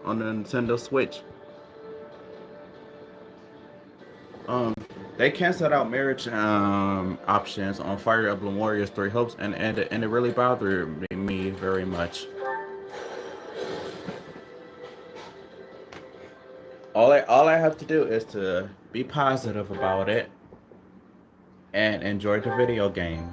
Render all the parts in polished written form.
on the Nintendo Switch. Um, they canceled out marriage options on Fire Emblem Warriors Three Hopes, and it really bothered me very much. All I have to do is to be positive about it and enjoy the video game.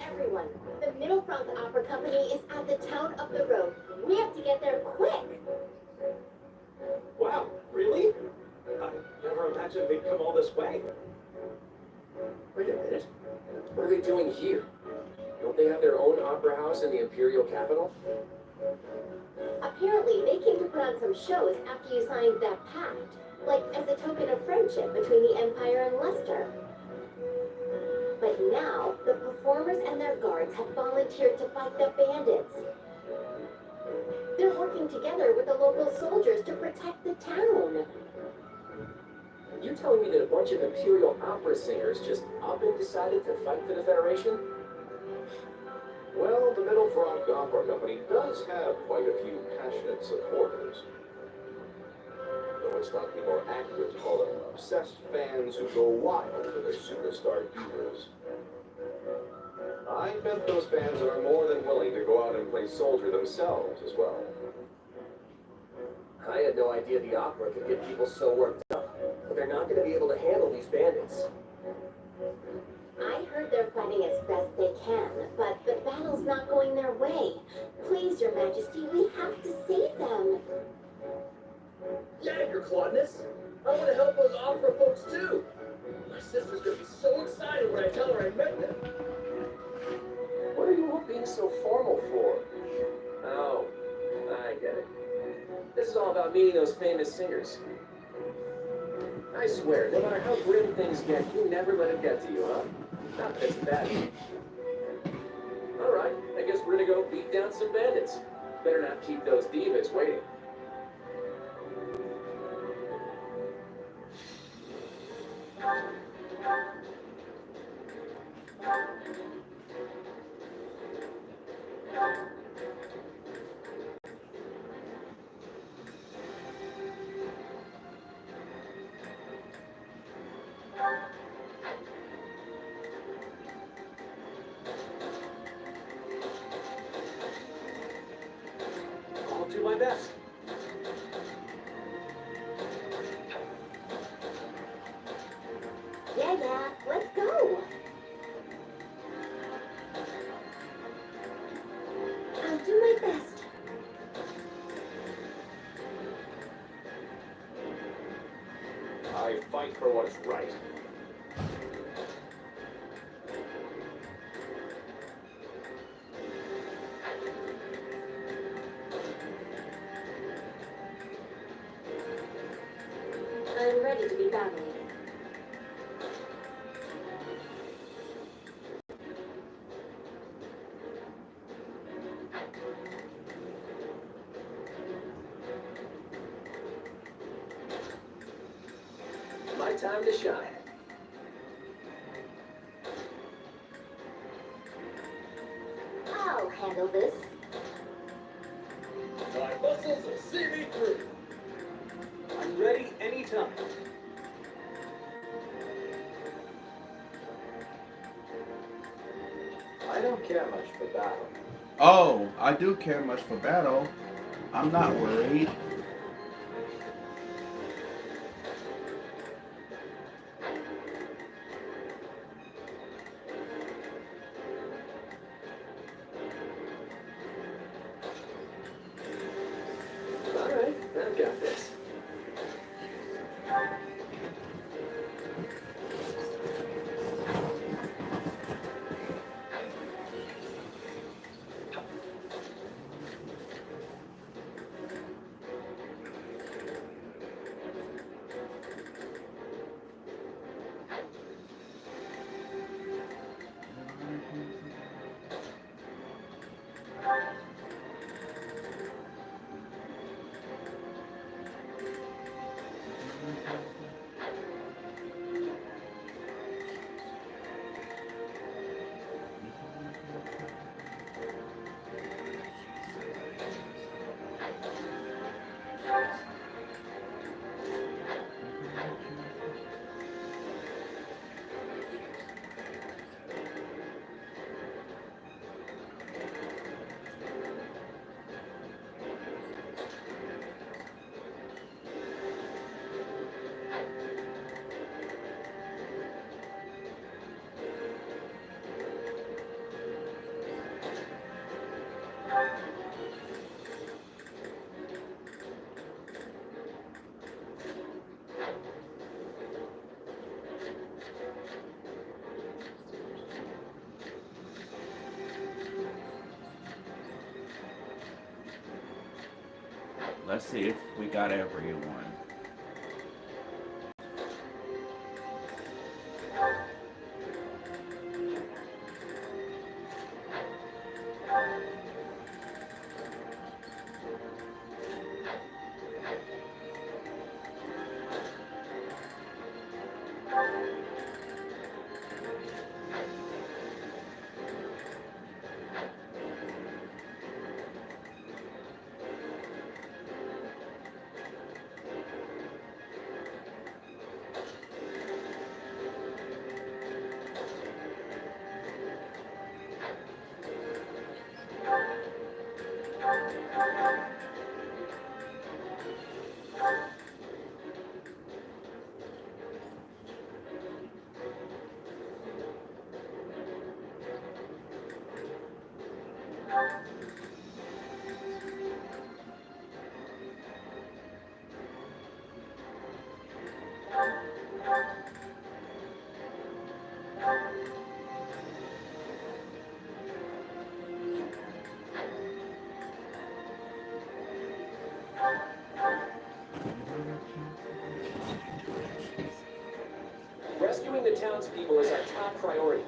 Everyone, the Middle Front Opera Company is at the town up the road. We have to get there quick. Wow, really? I never imagined they'd come all this way. Wait a minute. What are they doing here? Don't they have their own opera house in the imperial capital? Apparently, they came to put on some shows after you signed that pact, like as a token of friendship between the Empire and Leicester. But now, the performers and their guards have volunteered to fight the bandits. They're working together with the local soldiers to protect the town. You telling me that a bunch of imperial opera singers just up and decided to fight for the Federation? Well, the Middle Front Opera Company does have quite a few passionate supporters. Though it's not more accurate to call them obsessed fans who go wild for their superstar heroes. I bet those fans are more than willing to go out and play soldier themselves as well. I had no idea the opera could get people so worked up, but they're not going to be able to handle these bandits. I heard they're fighting as best they can, but the battle's not going their way. Please, Your Majesty, we have to save them. Yeah, Your Claudeness. I want to help those opera folks too. My sister's gonna be so excited when I tell her I met them. What are you all being so formal for? Oh, I get it. This is all about meeting those famous singers. I swear, no matter how grim things get, you never let it get to you, huh? Not that it's bad. Alright, I guess we're gonna go beat down some bandits. Better not keep those divas waiting. I'll do my best. Yeah, let's go. I'll do my best. I fight for what's right. I'm ready to be battling. My time to shine. I'll handle this. My muscles will see me through. I'm ready anytime. I don't care much for battle. Oh, I do care much for battle. I'm not worried. Alright, I've got this. Let's see if we got everyone. Rescuing the townspeople is our top priority.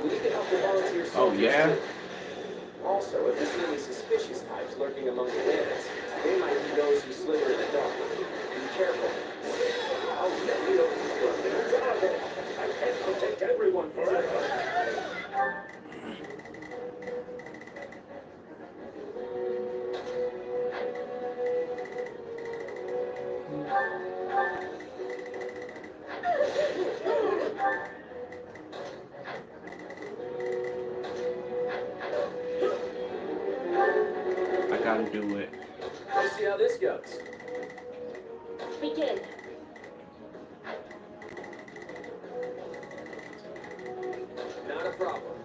We need to help the volunteers. Oh, yeah? too. Also, if we see any suspicious types lurking among the bandits, they might be those who slither in the dark. Be careful. I'll let you know. I can't protect everyone forever. I gotta do it. Let's see how this goes. Begin. Not a problem.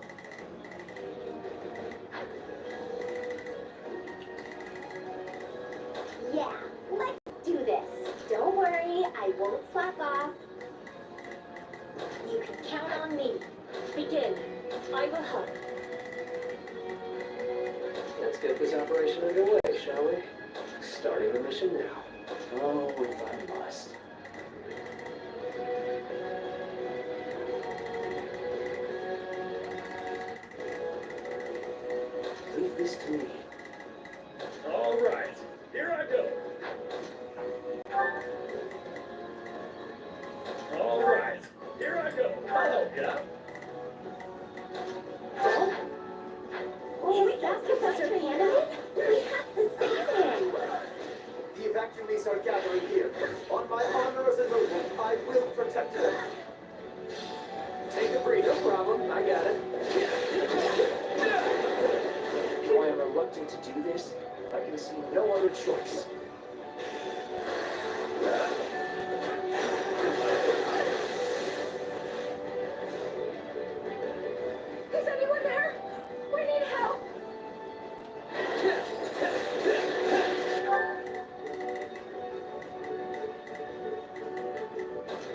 Yeah, let's do this. Don't worry, I won't slack off. You can count on me. Begin. I will help. Let's get this operation underway, shall we? Starting the mission now. Oh, if I must. Leave this to me. All right, here I go. All right, here I go. I'll help you out. Is that Professor Candidate? We have to save him. The evacuees are gathering here. On my honor as a noble, I will protect them. Take a breather, no problem. I got it. Though I am reluctant to do this, I can see no other choice. Is anyone there? We need help.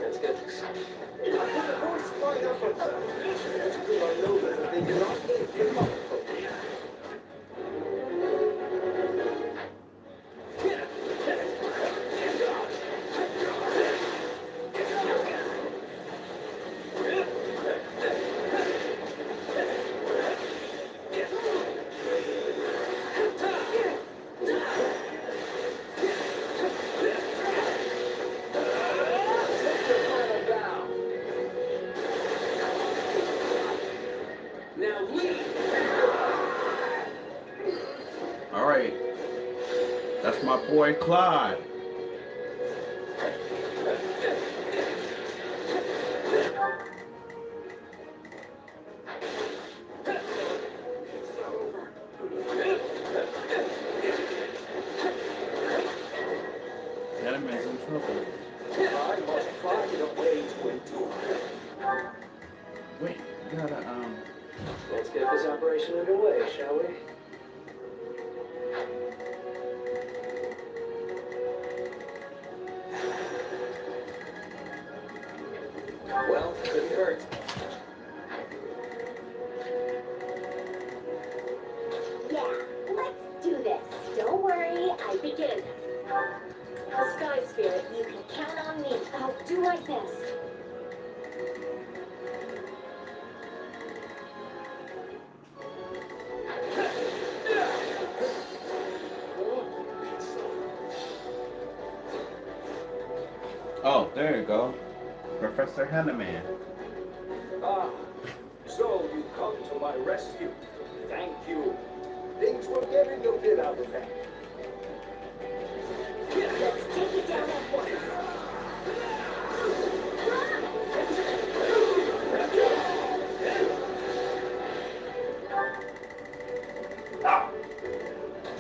Let's get this. I heard a voice crying out for help. I know that they cannot give up. Now leave! All right. That's my boy Claude. Enemy's in trouble. I must find a way to endure. Wait, you gotta Let's get this operation underway, shall we? Well, couldn't hurt. Yeah, let's do this. Don't worry, I begin. There you go. Professor Henneman. Ah, so you come to my rescue. Thank you. Things were getting a bit out of hand. Let's take it down at once.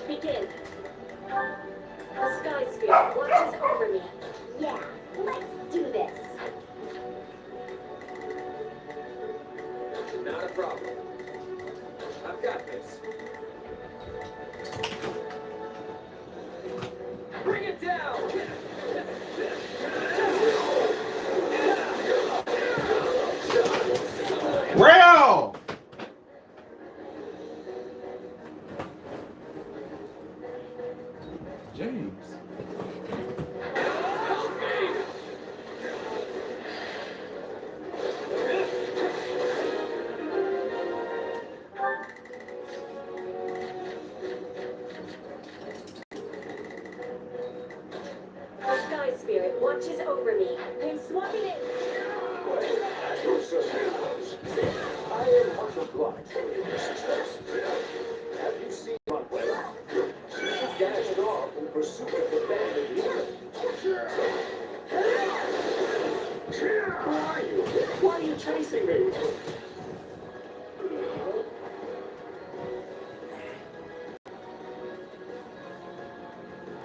Begin. The Sky Spirit watches over me. Yeah, let's do this. Not a problem. I've got this. Bring it down! Real! James. The Sky Spirit watches over me. I'm swapping it. At your service. I am much obliged for your assistance. Have you seen my way? She dashed off in pursuit of the bandit leader. Who are you? Why are you chasing me?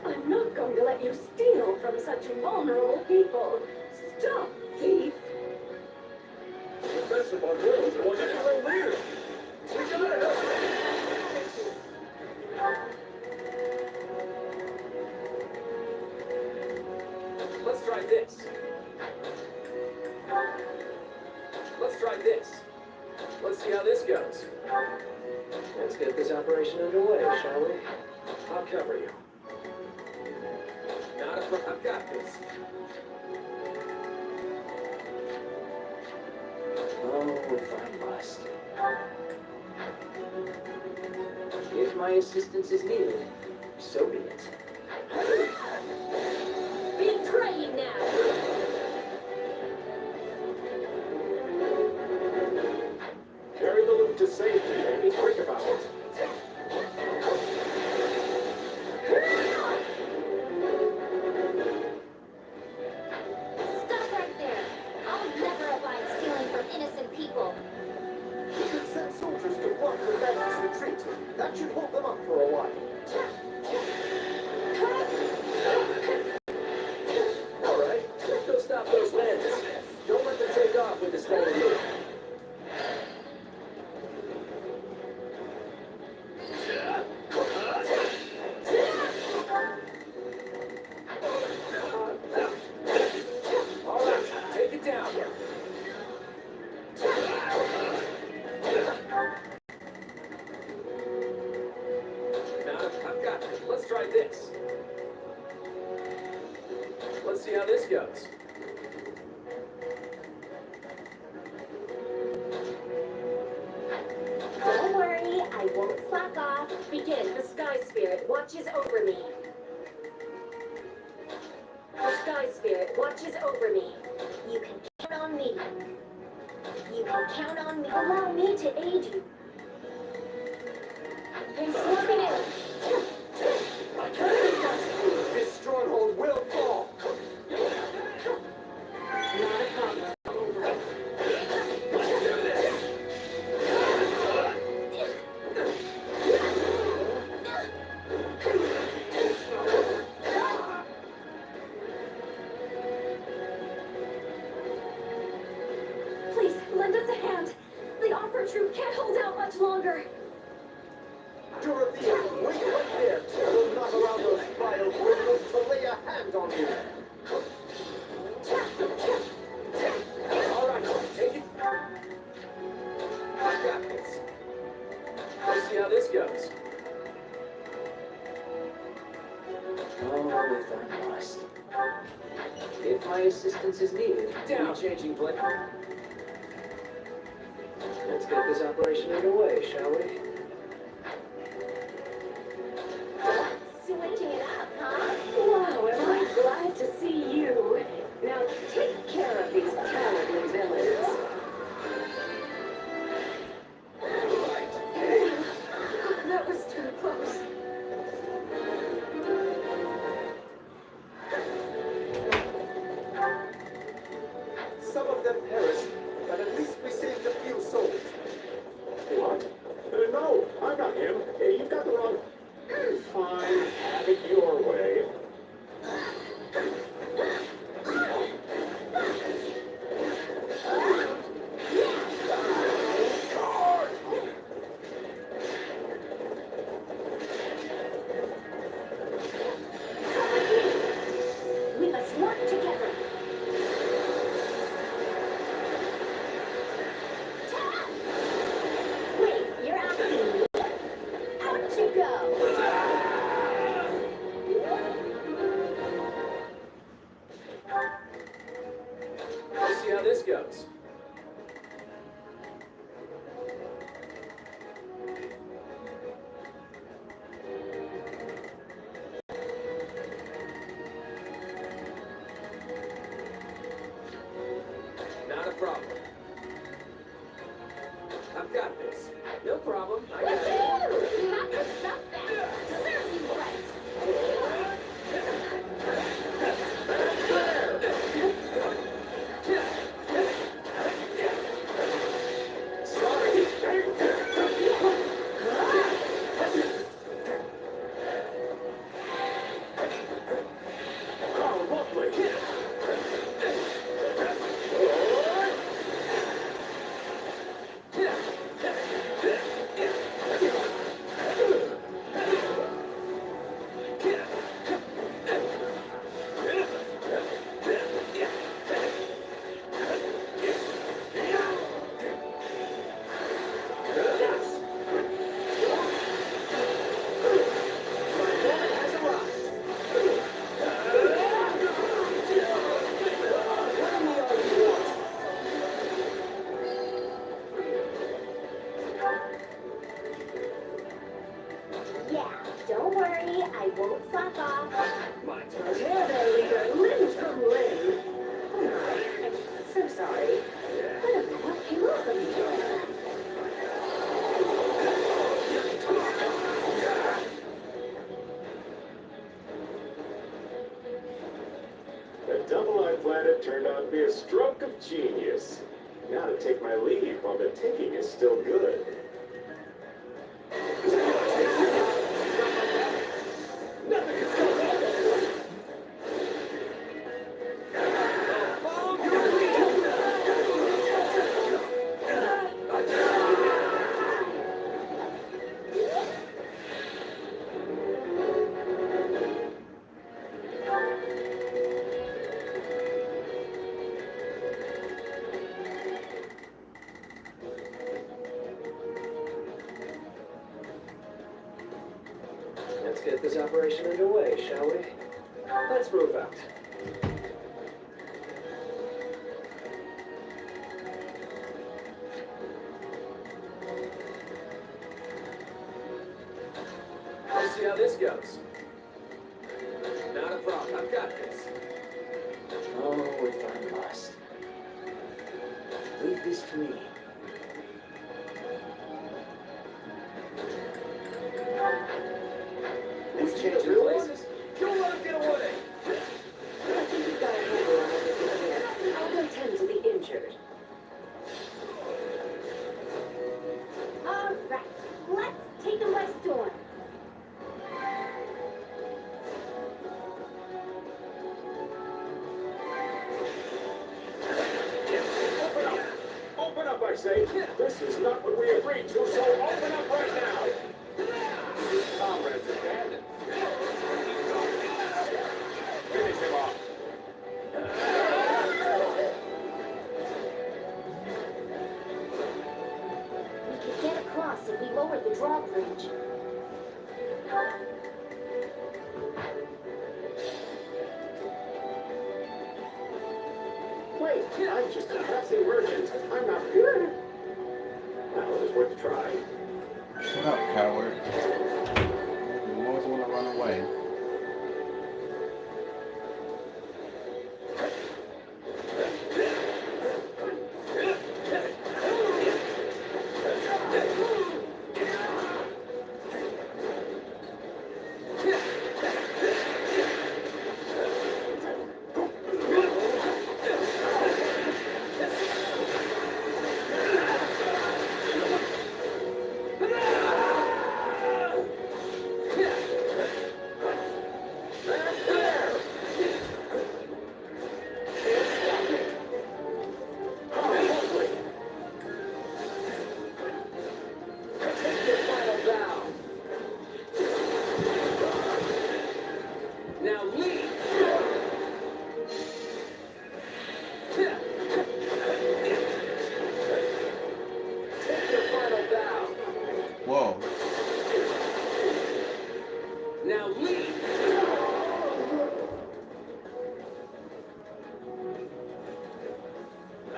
I'm not going to let you steal from such vulnerable people. Stop, thief. Professor Barbarella is the one that killed Rhea. We gotta help him. Let's try this. Let's try this. Let's see how this goes. Let's get this operation underway, shall we? I'll cover you. Not a problem. I've got this. Oh, if I must. If my assistance is needed, so be it. Betraying now. Carry the loot to safety and be quick about it. Stop right there. I'll never abide stealing from innocent people. We could send soldiers to block the bandits' retreat. That should hold them up for a while. All right, go stop those bandits. Don't let them take off with the stolen loot. All right, take it down. Now, I've got it. Let's try this. Let's see how this goes. Don't worry, I won't slack off. Begin. The Sky Spirit watches over me. The Sky Spirit watches over me. You can count on me. You can count on me. Allow me to aid you. I'm swapping it. This stronghold will fall. Not a problem. Let's do this. Please, lend us a hand. The opera troupe can't hold out much longer. Dorothea, wait right there. We'll not allow those vile criminals to lay a hand on you. All right, take it. I've got this. Let's see how this goes. Oh, if I must. If my assistance is needed, down changing blade. Let's get this operation underway, shall we? Switching it up, huh? Wow, am I glad to see you. Now take care of these cowardly villains. That was too close. Some of them perished, but at least we saved a few souls. What? No, I'm not him. You've got the wrong... Fine, have it your way. We must work together. Wait, you're asking me? Out you go. Let's see how this goes. Not a problem. I've got this. No problem. I got it. Woohoo! You have to stop that. Serves you right. Oh, lovely. Yeah, don't worry, I won't slack off. My turn. There, there, leader. Limbs from limb. Oh, I'm so sorry. What about you over here? The double-eyed planet turned out to be a stroke of genius. Now to take my leave while the taking is still good. Nothing can stop that. Follow your lead. Let's get this operation underway, shall we? Let's move out. Let's see how this goes. Not a problem. I've got this. Oh, if I must. Leave this to me. Let's change places. Don't let him get away. I think you've got a handle on everything here. I'll go tend to the injured. All right, let's take them by storm. Open up, I say. This is not what we agreed to, so open up right now. Comrades abandoned. Finish him off. We could get across if we lower the drawbridge. Wait, I'm just a passing merchant. I'm not here. Well, it was worth a try. Shut up, coward. You always want to run away.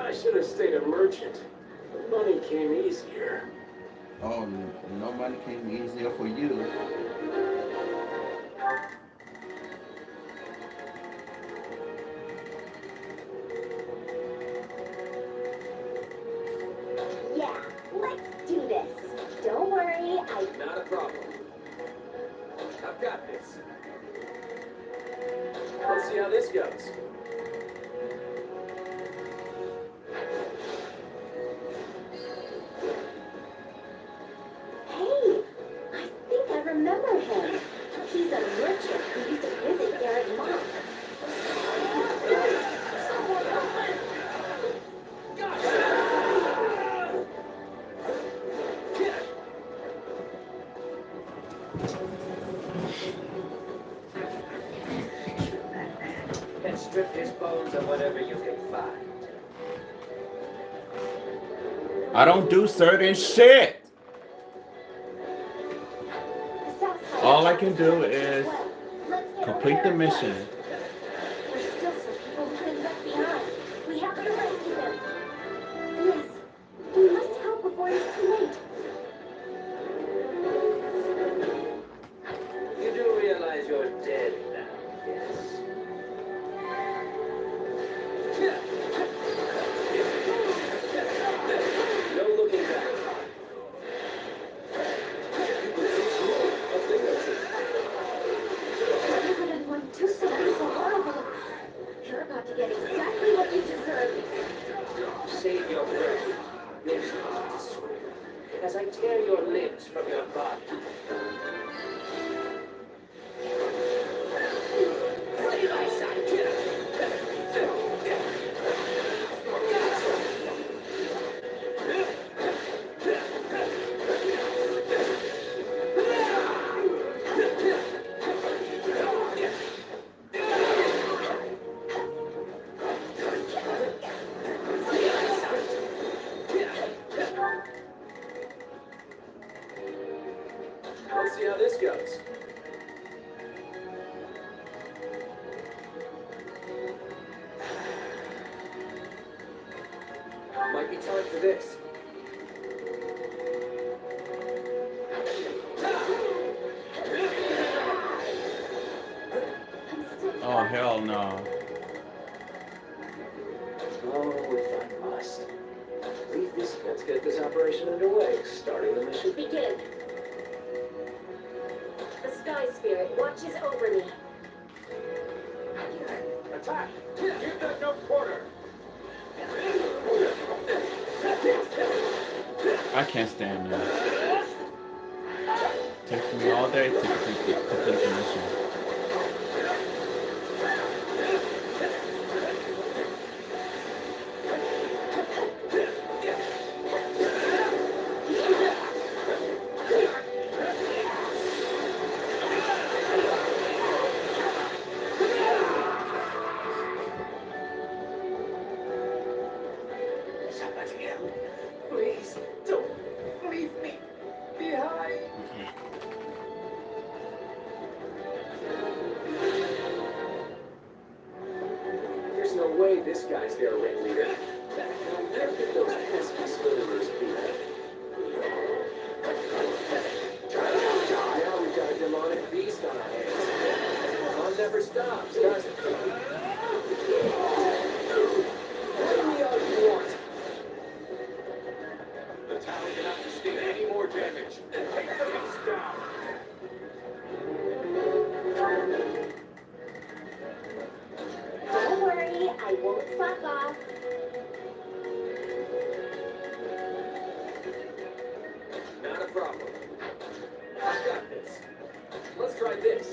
I should have stayed a merchant. The money came easier. Oh, no money came easier for you. Yeah, let's do this. Don't worry, Not a problem. I've got this. Let's see how this goes. Hey, I think I remember him. He's a merchant who used to visit Garrett Mock. And strip his bones of whatever you can find. I don't do certain shit. All I can do is complete the mission. There's still some people who've been left behind. We have to rescue them. Yes, we must help before it's too late. You do realize you're dead now, yes? No looking back. You couldn't want to do something so horrible. You're about to get exactly what you deserve. Save your breath. Next time, I swear. As I tear your limbs from your body. Side by side. Let's see how this goes. Might be time for this. Oh, hell no. Oh, if I must. Leave this. Let's get this operation underway. Starting the mission. Begin. The Sky Spirit watches over me. Attack! Give them no quarter! I can't stand that. Takes me all day to complete the mission. Please, don't leave me behind. There's no way this guy's their ringleader. Where could those pesky slitherers be? Now we've got a demonic beast on our hands. Fun never stops, does it? Bring me all you want. The town cannot sustain any more damage. Take the beast down! Don't worry, I won't slack off. Not a problem. I've got this. Let's try this.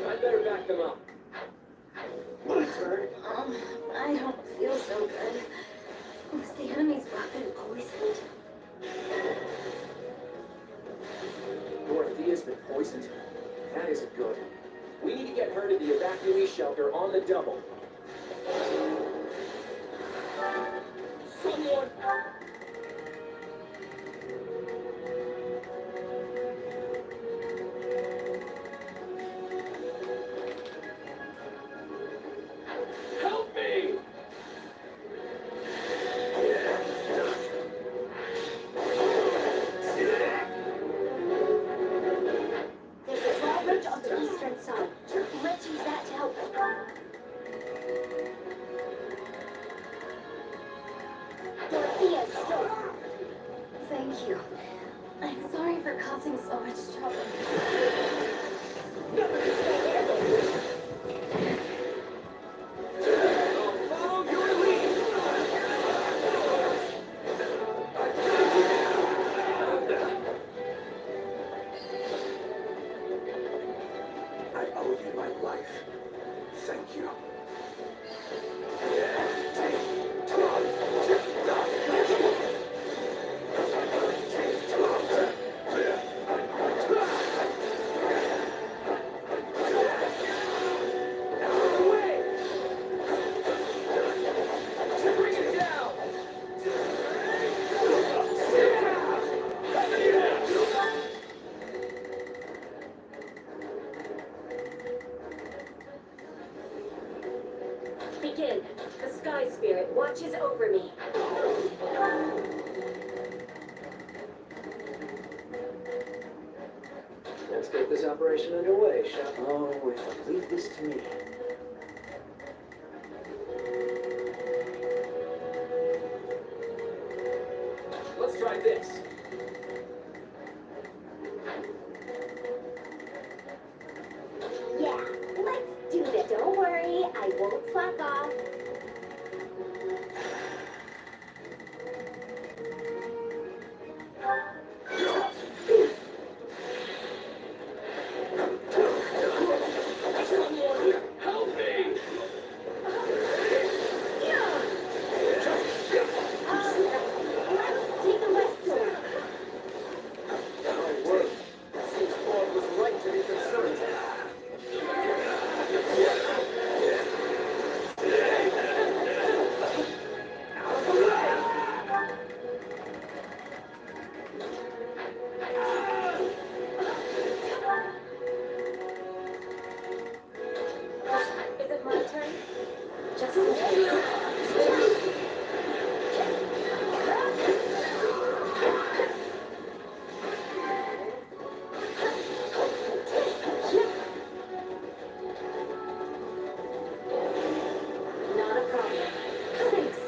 I'd better back them up. My turn. I don't feel so good. Was the enemy's weapon poisoned? Dorothea's been poisoned. That isn't good. We need to get her to the evacuee shelter on the double. Someone! you. Begin. The Sky Spirit watches over me. Let's get this operation underway, shall we? Oh, if you leave this to me. Let's try this. Yeah, let's do this. Don't worry, I won't slack off. Help me! Let's take a rest tour. My word. Seems Claude was right to be concerned. Is it my turn? Just in case. Not a problem. Thanks.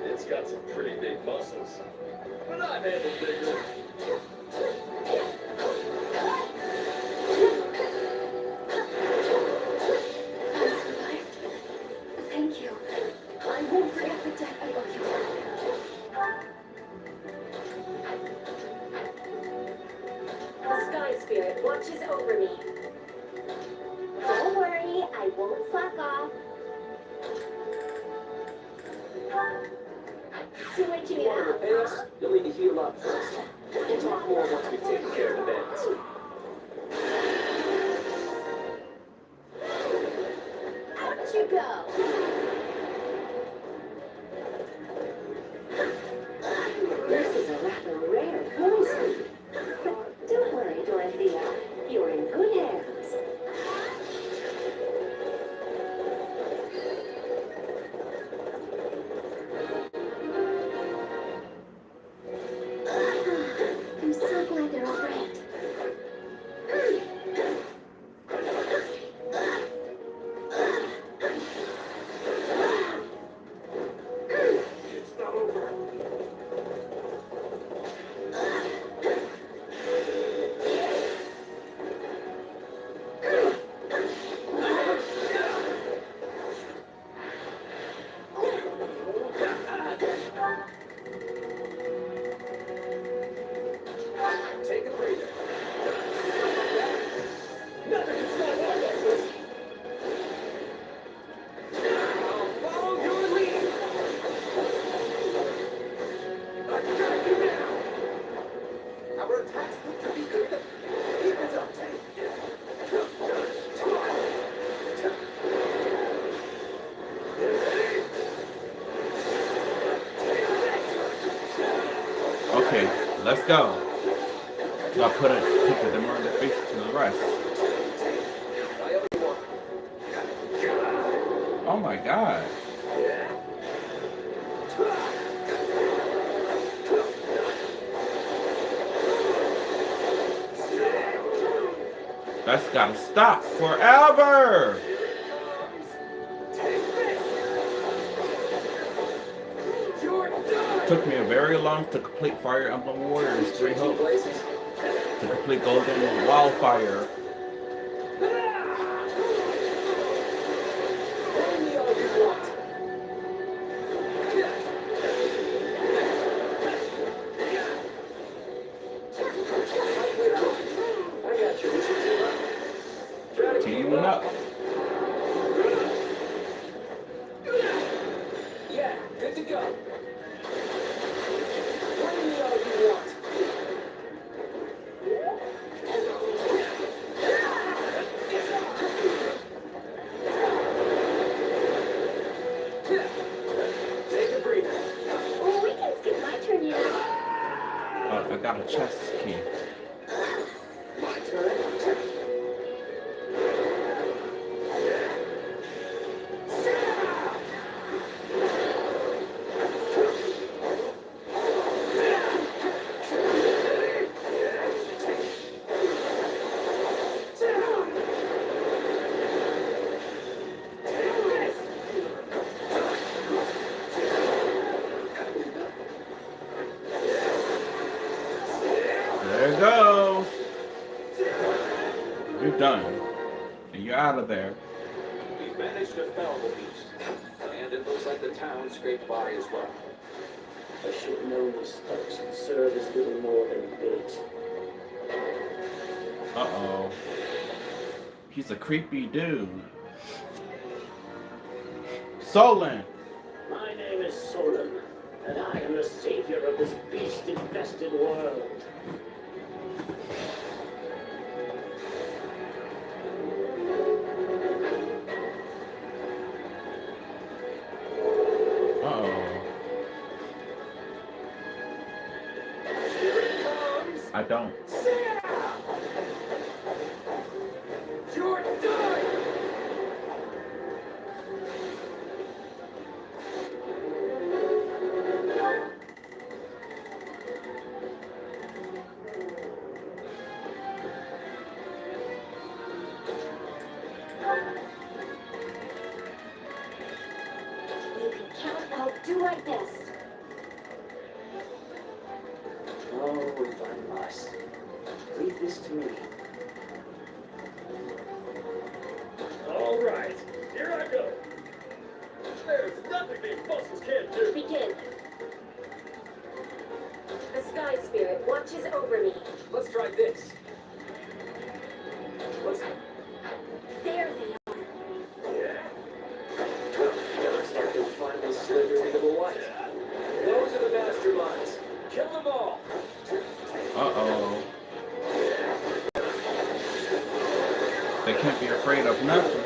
It's got some pretty big muscles. But I've handled bigger. I survived. Thank you. I won't forget the debt I owe you. The Sky Spirit watches over me. Don't worry, I won't slack off. Switching You it want to up, repay us? huh? You'll need to heal up first. We'll talk more once we've taken care of the beds. Out you go. This is a rather rare poison. But don't worry, Dorothea. You're in good hands. I'm so glad they're all right. It's not over. Take a breather. Nothing can slow down Nemesis. I'll follow your lead. I got you now. Our attacks look to be good. Keep it up. Okay, let's go. Gotta put the demoralized beast to the rest. I owe you one. Oh my god. That's gotta stop forever. Took me a very long to complete Fire Emblem Warriors 3 hopes. Places. To complete Golden Wildfire. Blame me all you want. Good to go. Bring me all you want. Take a breather. Oh, we can skip my turn, you know. I got a chest key. My turn. There it goes. You're done. And you're out of there. We've managed to fell the beast, and it looks like the town scraped by as well. I should have known these thugs would serve as little more than bait. Uh-oh. He's a creepy dude. Solon! My name is Solon, and I am the savior of this beast-infested world. Uh-oh. Here it comes! I don't. You're done! You can count, I'll do my best. Oh, if I must. Leave this to me. All right, here I go. There's nothing these bosses can't do. Begin. The Sky Spirit watches over me. Let's try this. Let's... There they are. Yeah. Looks like they finally slithered into the light. Those are the masterminds. Kill them all. Uh-oh. They can't be afraid of nothing.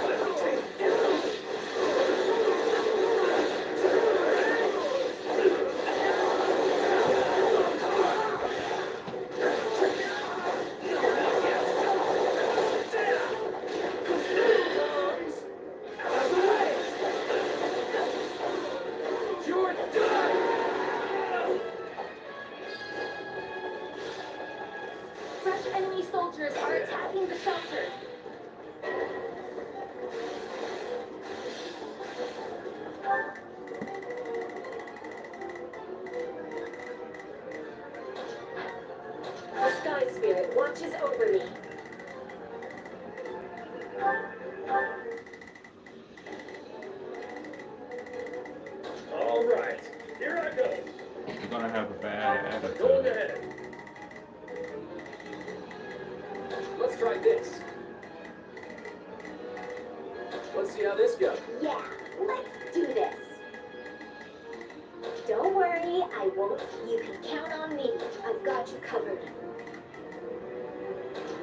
You're done! Fresh enemy soldiers are attacking the shelter. The Sky Spirit watches over me. All right, here I go. You're gonna have a bad Going attitude. ahead. Let's try this. Let's see how this goes. Yeah, let's do this. Don't worry, I won't. You can count on me. I've got you covered.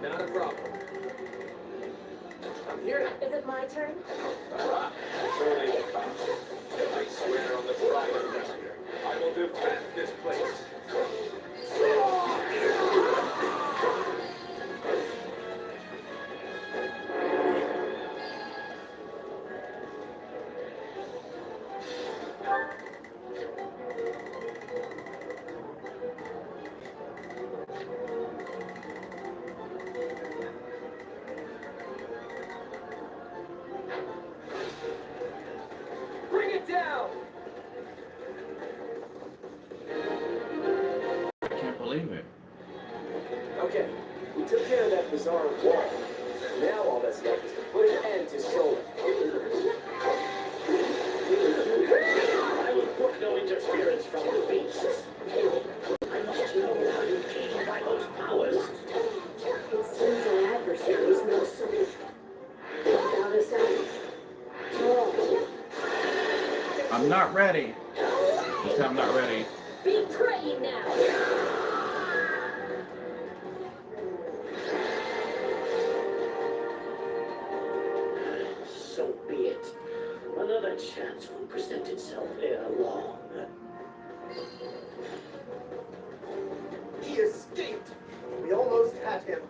Not a problem. I'm here. Is it my turn? Surely will come. I swear on the pride of Messenger, I will defend this place. Bring it down. I can't believe it. Okay, we took care of that bizarre wall. Now all that's left is to put an end to Solon. I will put no interference from the beasts. I must know how you came by those powers. It seems our adversary is no solution. Without us out. I'm not ready. Oh, This time I'm not ready. Be praying now! So be it. Another chance will present itself ere long. He escaped. We almost had him.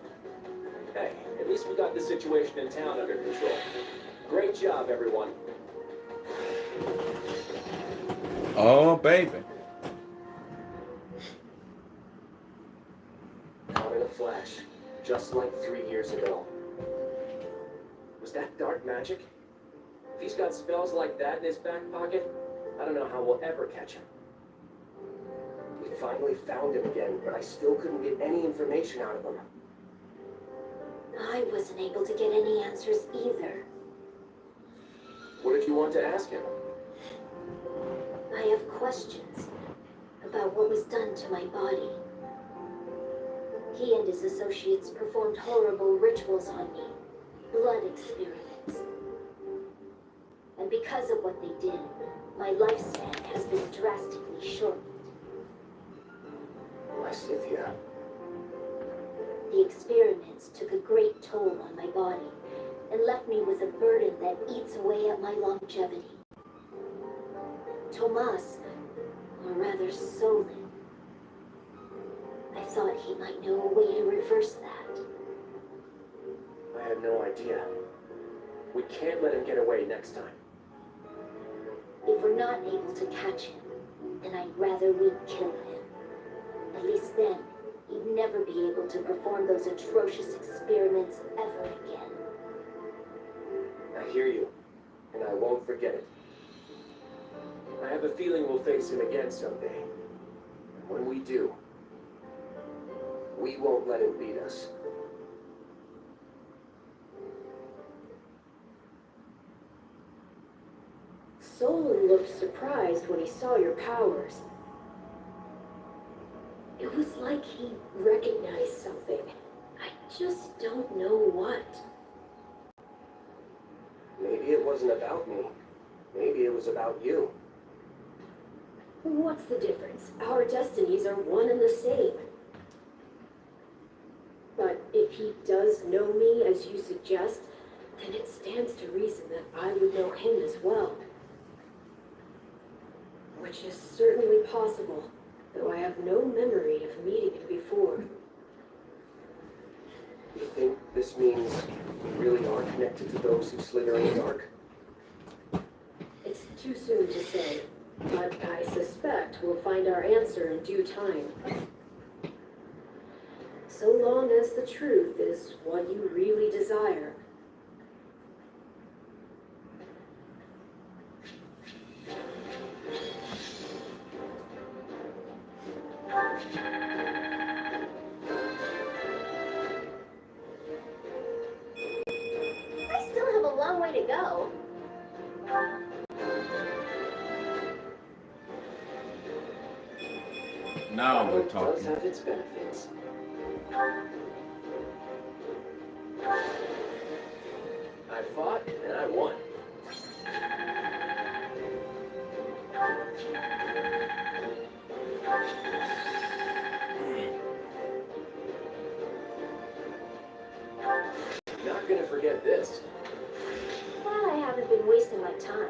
Hey, at least we got the situation in town under control. Great job, everyone. Oh, baby. Caught in a flash, just like 3 years ago. Was that dark magic? If he's got spells like that in his back pocket, I don't know how we'll ever catch him. We finally found him again, but I still couldn't get any information out of him. I wasn't able to get any answers either. What did you want to ask him? I have questions about what was done to my body. He and his associates performed horrible rituals on me, blood experiments. And because of what they did, my lifespan has been drastically shortened. My Scythia. The experiments took a great toll on my body and left me with a burden that eats away at my longevity. Tomas, or rather Solon, I thought he might know a way to reverse that. I had no idea. We can't let him get away next time. If we're not able to catch him, then I'd rather we kill him. At least then, he'd never be able to perform those atrocious experiments ever again. I hear you, and I won't forget it. I have a feeling we'll face him again someday. And when we do, we won't let him beat us. Solon looked surprised when he saw your powers. It was like he recognized something. I just don't know what. Maybe it wasn't about me. Maybe it was about you. What's the difference? Our destinies are one and the same. But if he does know me as you suggest, then it stands to reason that I would know him as well. Which is certainly possible, though I have no memory of meeting him before. You think this means we really are connected to those who slither in the dark? It's too soon to say, but I suspect we'll find our answer in due time. So long as the truth is what you really desire. I still have a long way to go. Now we're It does talking. have its benefits. I fought and I won. Not gonna forget this. Well, I haven't been wasting my time.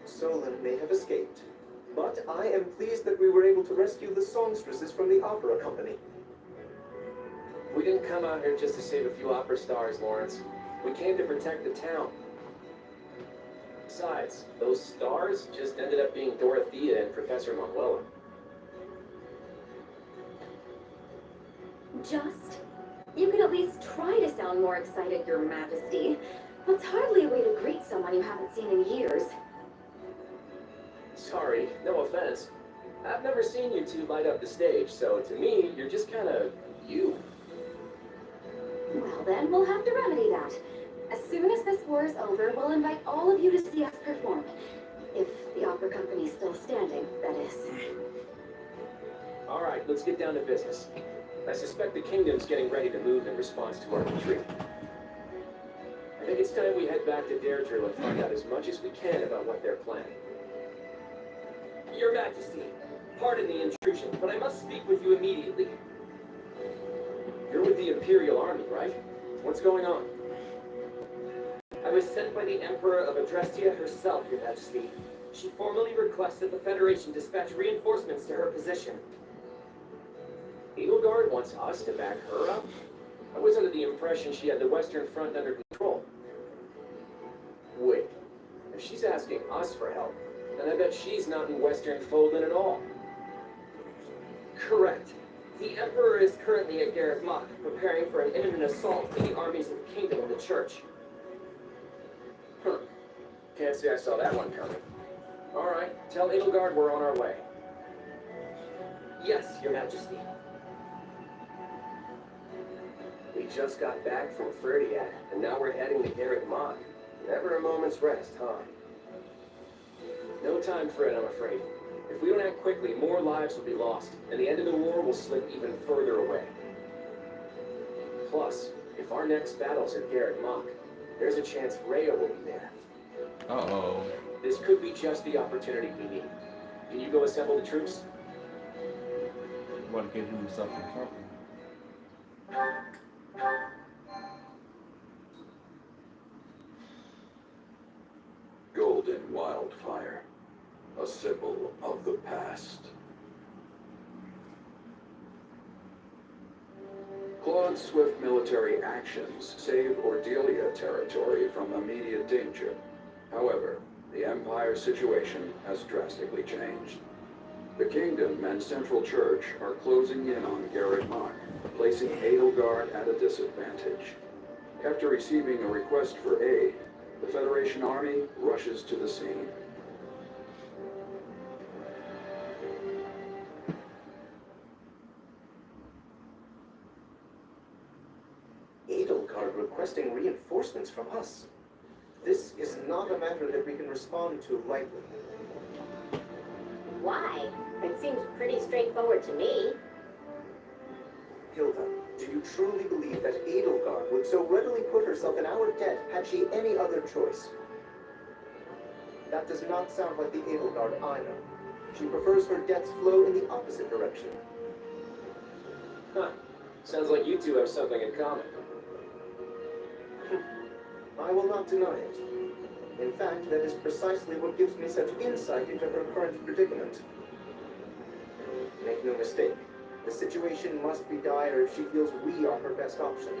Solon may have escaped, but I am pleased that we were able to rescue the songstresses from the opera company. We didn't come out here just to save a few opera stars, Lawrence. We came to protect the town. Besides, those stars just ended up being Dorothea and Professor Manuela. Just? You could at least try to sound more excited, Your Majesty. That's hardly a way to greet someone you haven't seen in years. Sorry, no offense. I've never seen you two light up the stage, so to me, you're just kind of you. Well then, we'll have to remedy that. As soon as this war is over, we'll invite all of you to see us perform. If the opera company's still standing, that is. All right, let's get down to business. I suspect the kingdom's getting ready to move in response to our retreat. I think it's time we head back to Deirdre and find out as much as we can about what they're planning. Your Majesty, pardon the intrusion, but I must speak with you immediately. You're with the Imperial Army, right? What's going on? I was sent by the Emperor of Adrestia herself, Your Majesty. She formally requested the Federation dispatch reinforcements to her position. Edelgard wants us to back her up? I was under the impression she had the Western Front under control. Wait, if she's asking us for help, then I bet she's not in Western Foldland at all. Correct. The Emperor is currently at Gareth Mach, preparing for an imminent assault on the armies of the Kingdom and the Church. Huh. Can't say I saw that one coming. Alright, tell Edelgard we're on our way. Yes, Your Majesty. We just got back from Ferdiad, and now we're heading to Gareth Mach. Never a moment's rest, huh? No time for it, I'm afraid. If we don't act quickly, more lives will be lost, and the end of the war will slip even further away. Plus, if our next battle's at Gareth Mach, there's a chance Rhea will be there. Uh-oh. This could be just the opportunity we need. Can you go assemble the troops? Want to get himself in trouble. Golden Wildfire, a symbol of the past. Claude's swift military actions saved Ordelia territory from immediate danger. However, the Empire's situation has drastically changed. The Kingdom and Central Church are closing in on Gareth Mach, placing Edelgard at a disadvantage. After receiving a request for aid, the Federation Army rushes to the scene. Edelgard requesting reinforcements from us. This is not a matter that we can respond to lightly. Why? It seems pretty straightforward to me. Hilda, do you truly believe that Edelgard would so readily put herself in our debt had she any other choice? That does not sound like the Edelgard I know. She prefers her debts flow in the opposite direction. Huh. Sounds like you two have something in common. I will not deny it. In fact, that is precisely what gives me such insight into her current predicament. Make no mistake, the situation must be dire if she feels we are her best option.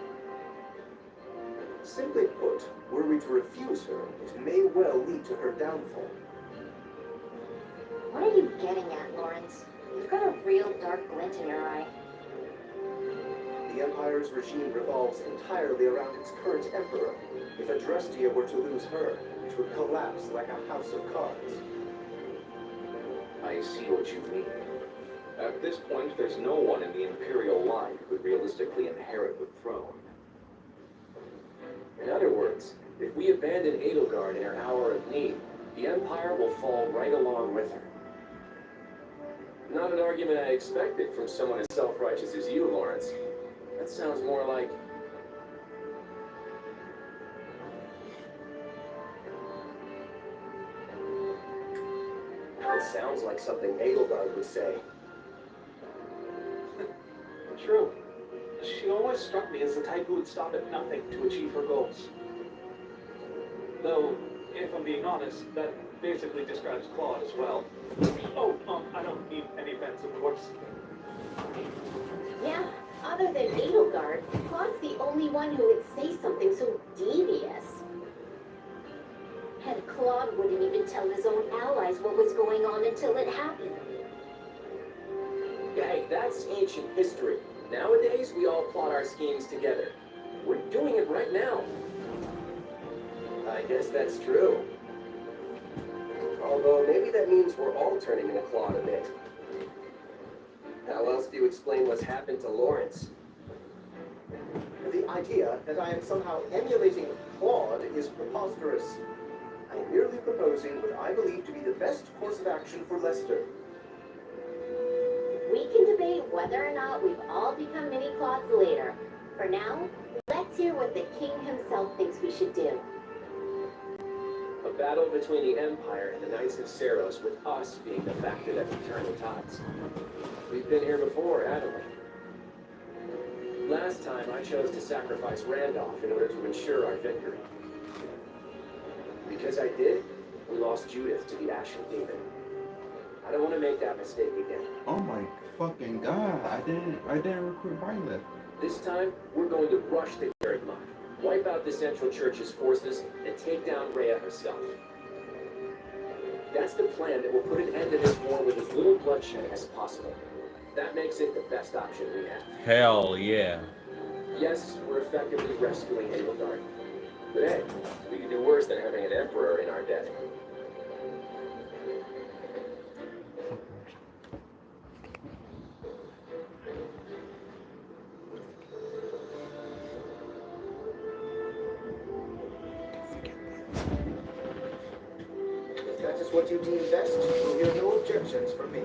Simply put, were we to refuse her, it may well lead to her downfall. What are you getting at, Lawrence? You've got a real dark glint in your eye. The Empire's regime revolves entirely around its current emperor. If Adrestia were to lose her, it would collapse like a house of cards. I see what you mean. At this point, there's no one in the Imperial line who could realistically inherit the throne. In other words, if we abandon Edelgard in her hour of need, the Empire will fall right along with her. Not an argument I expected from someone as self-righteous as you, Lawrence. That sounds more like... It sounds like something Edelgard would say. True. She always struck me as the type who would stop at nothing to achieve her goals. Though, if I'm being honest, that basically describes Claude as well. Oh, I don't mean any offense, of course. Yeah, other than Edelgard, Claude's the only one who would say something so devious. And Claude wouldn't even tell his own allies what was going on until it happened. Hey, that's ancient history. Nowadays, we all plot our schemes together. We're doing it right now. I guess that's true. Although maybe that means we're all turning into Claude a bit. How else do you explain what's happened to Lawrence? The idea that I am somehow emulating Claude is preposterous. I am merely proposing what I believe to be the best course of action for Lester. We can debate whether or not we've all become mini Claudes later. For now, let's hear what the king himself thinks we should do. A battle between the Empire and the Knights of Seiros, with us being the factor that can turn the tides. We've been here before, haven't we? Last time I chose to sacrifice Randolph in order to ensure our victory. Because I did, we lost Judith to the Ashen Demon. I don't want to make that mistake again. Oh my fucking god! I didn't recruit Byleth. This time, we're going to rush the Jeralt, wipe out the Central Church's forces, and take down Rhea herself. That's the plan that will put an end to this war with as little bloodshed as possible. That makes it the best option we have. Hell yeah. Yes, we're effectively rescuing Edelgard. But hey, we can do worse than having an emperor in our debt. If that is what you deem best, you'll hear no objections from me.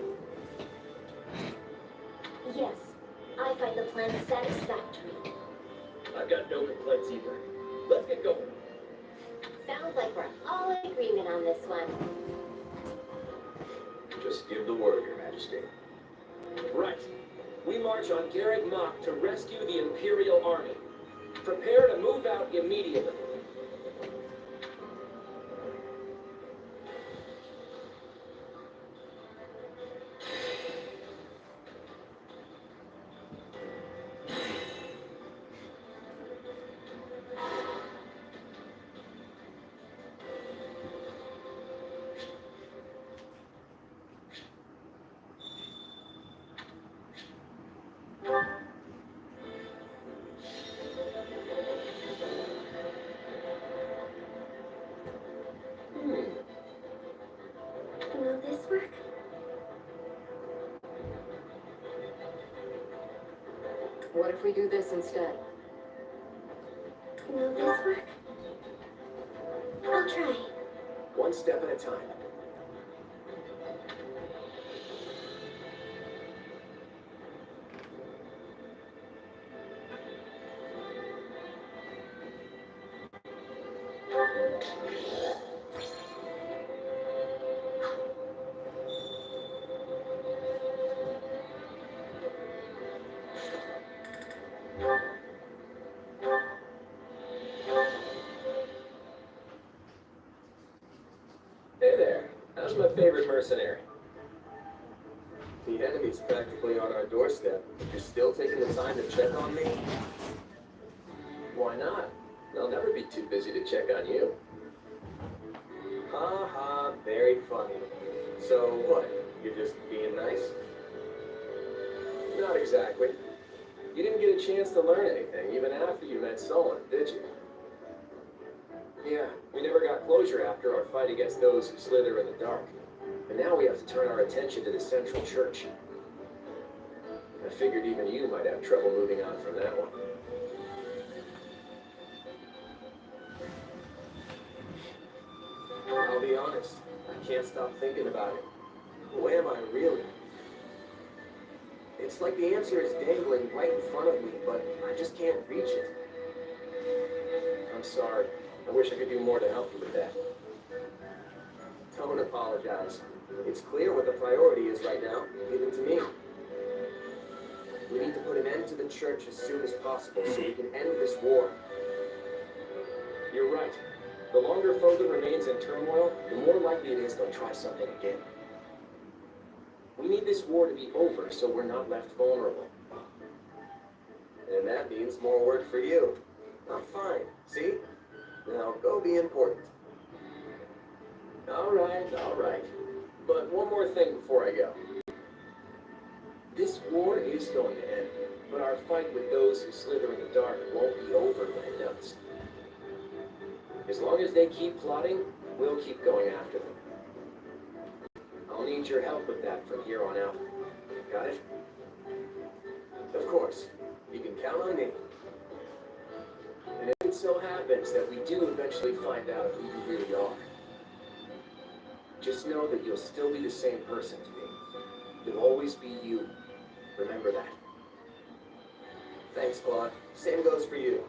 Yes, I find the plan satisfactory. I've got no complaints either. Let's get going. Sounds like we're all in agreement on this one. Just give the word, Your Majesty. Right. We march on Garreg Mach to rescue the Imperial Army. Prepare to move out immediately. Will this work? What if we do this instead? Will this work? I'll try. One step at a time. Hey there. How's my favorite mercenary? The enemy's practically on our doorstep. You're still taking the time to check on me? Why not? I'll never be too busy to check on you. Ha ha, very funny. So what? You're just being nice? Not exactly. You didn't get a chance to learn anything even after you met Solon, did you? Yeah, we never got closure after our fight against those who slither in the dark. And now we have to turn our attention to the Central Church. I figured even you might have trouble moving on from that one. I'll be honest, I can't stop thinking about it. Who am I really? It's like the answer is dangling right in front of me, but I just can't reach it. I'm sorry. I wish I could do more to help you with that. Don't apologize. It's clear what the priority is right now. Give it to me. We need to put an end to the church as soon as possible so we can end this war. You're right. The longer Foden remains in turmoil, the more likely it is they'll try something again. We need this war to be over so we're not left vulnerable. And that means more work for you. I'm fine, see? Now go be important. All right. But one more thing before I go. This war is going to end, but our fight with those who slither in the dark won't be over when it does. As long as they keep plotting, we'll keep going after them. I'll need your help with that from here on out. Got it? Of course, you can count on me. And if it so happens that we do eventually find out who you really are, just know that you'll still be the same person to me. You'll always be you. Remember that. Thanks, Claude. Same goes for you.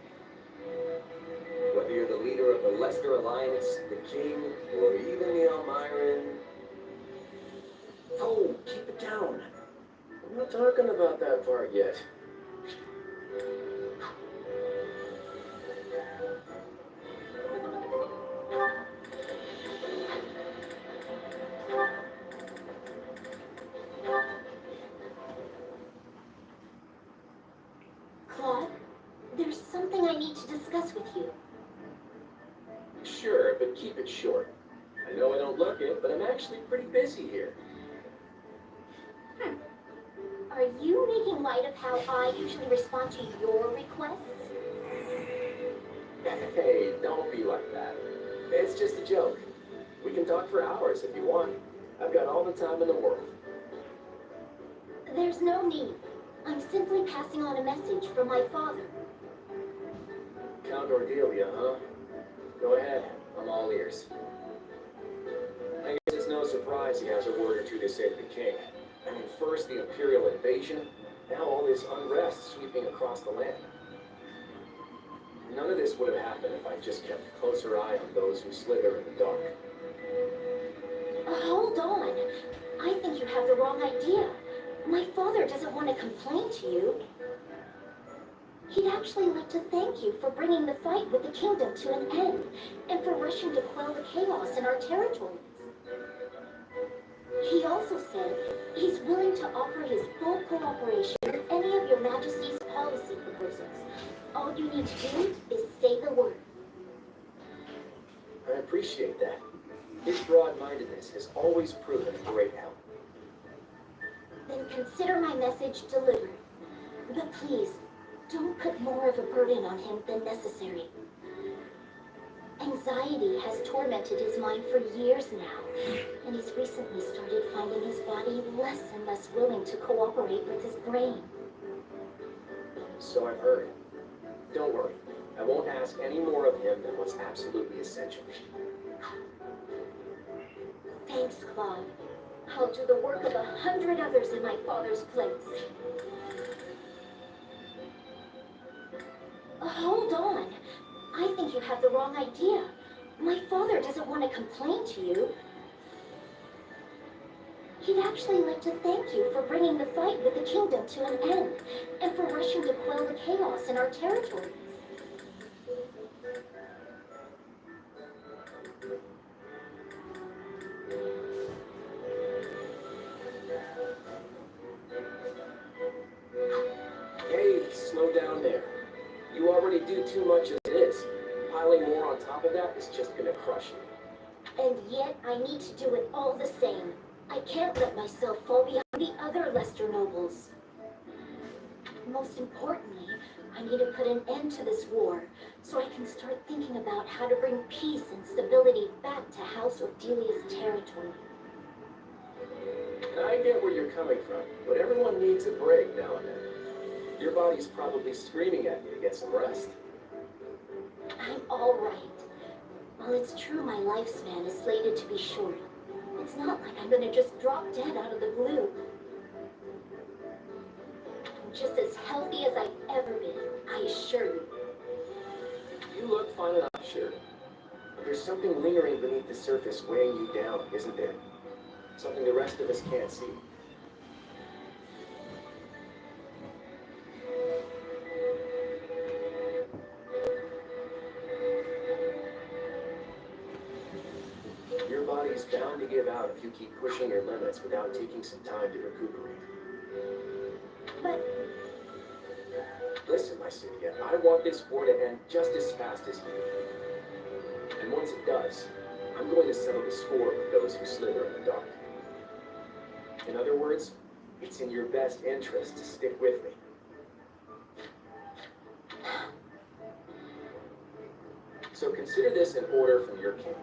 Whether you're the leader of the Lester Alliance, the King, or even the Elmiran... Oh, keep it down. I'm not talking about that part yet. Claude, there's something I need to discuss with you. Sure, but keep it short. I know I don't look it, but I'm actually pretty busy here. Are you making light of how I usually respond to your requests? Hey, don't be like that. It's just a joke. We can talk for hours if you want. I've got all the time in the world. There's no need. I'm simply passing on a message from my father. Count Ordelia, huh? Go ahead. I'm all ears. I guess it's no surprise he has a word or two to say to the king. I mean, first the Imperial invasion, now all this unrest sweeping across the land. None of this would have happened if I just kept a closer eye on those who slither in the dark. Hold on. I think you have the wrong idea. My father doesn't want to complain to you. He'd actually like to thank you for bringing the fight with the kingdom to an end, and for rushing to quell the chaos in our territories. He also said he's willing to offer his full cooperation with any of your Majesty's policy proposals. All you need to do is say the word. I appreciate that. His broad-mindedness has always proven a great help. Then consider my message delivered. But please, don't put more of a burden on him than necessary. Anxiety has tormented his mind for years now, and he's recently started finding his body less and less willing to cooperate with his brain. So I've heard. Don't worry. I won't ask any more of him than what's absolutely essential. Thanks, Claude. I'll do the work of 100 others in my father's place. Hold on. I think you have the wrong idea. My father doesn't want to complain to you. He'd actually like to thank you for bringing the fight with the kingdom to an end, and for rushing to quell the chaos in our territories. Hey, slow down there. You already do too much as it is. Piling more on top of that is just gonna crush you. And yet I need to do it all the same. I can't let myself fall behind the other Lester nobles. Most importantly, I need to put an end to this war, so I can start thinking about how to bring peace and stability back to House Ordelia's territory. I get where you're coming from, but everyone needs a break now and then. Your body's probably screaming at you to get some rest. I'm all right. While it's true my lifespan is slated to be short, it's not like I'm gonna just drop dead out of the blue. I'm just as healthy as I've ever been, I assure you. You look fine enough, sure. But there's something lingering beneath the surface weighing you down, isn't there? Something the rest of us can't see. Your body's bound to give out if you keep pushing your limits without taking some time to recuperate. But Listen, my Cynthia, I want this war to end just as fast as you. And once it does, I'm going to settle the score with those who slither in the dark. In other words, it's in your best interest to stick with me. So So consider this an order from your king.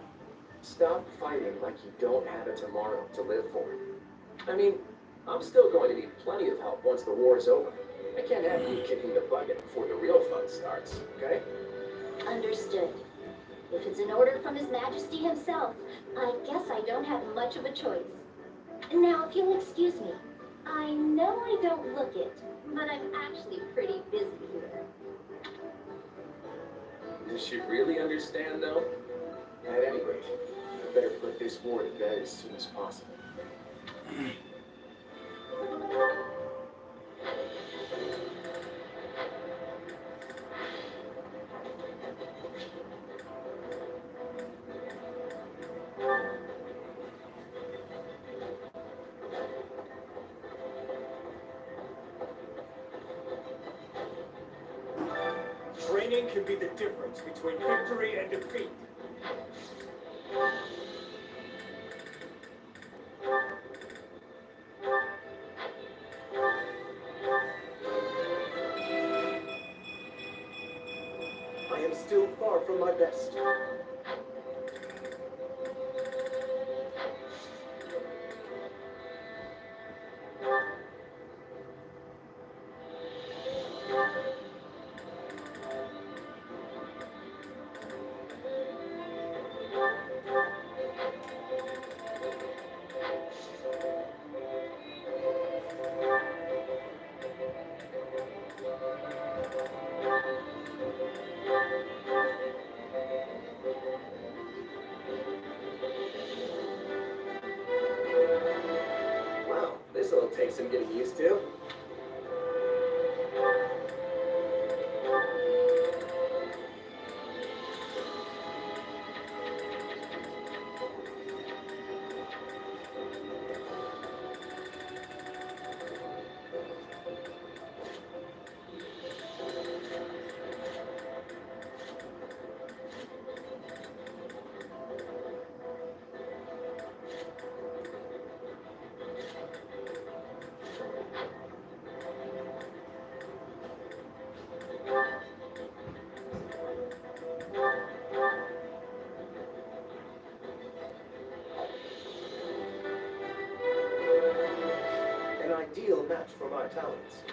Stop fighting like you don't have a tomorrow to live for. I mean, I'm still going to need plenty of help once the war is over. I can't have you kicking the bucket before the real fun starts, okay? Understood. If it's an order from His Majesty himself, I guess I don't have much of a choice. Now, if you'll excuse me, I know I don't look it, but I'm actually pretty busy here. Does she really understand, though? At any rate, I better put this war to bed as soon as possible. Training can be the difference between victory and defeat. I am still far from my best. Wow, this'll take some getting used to. An ideal match for my talents.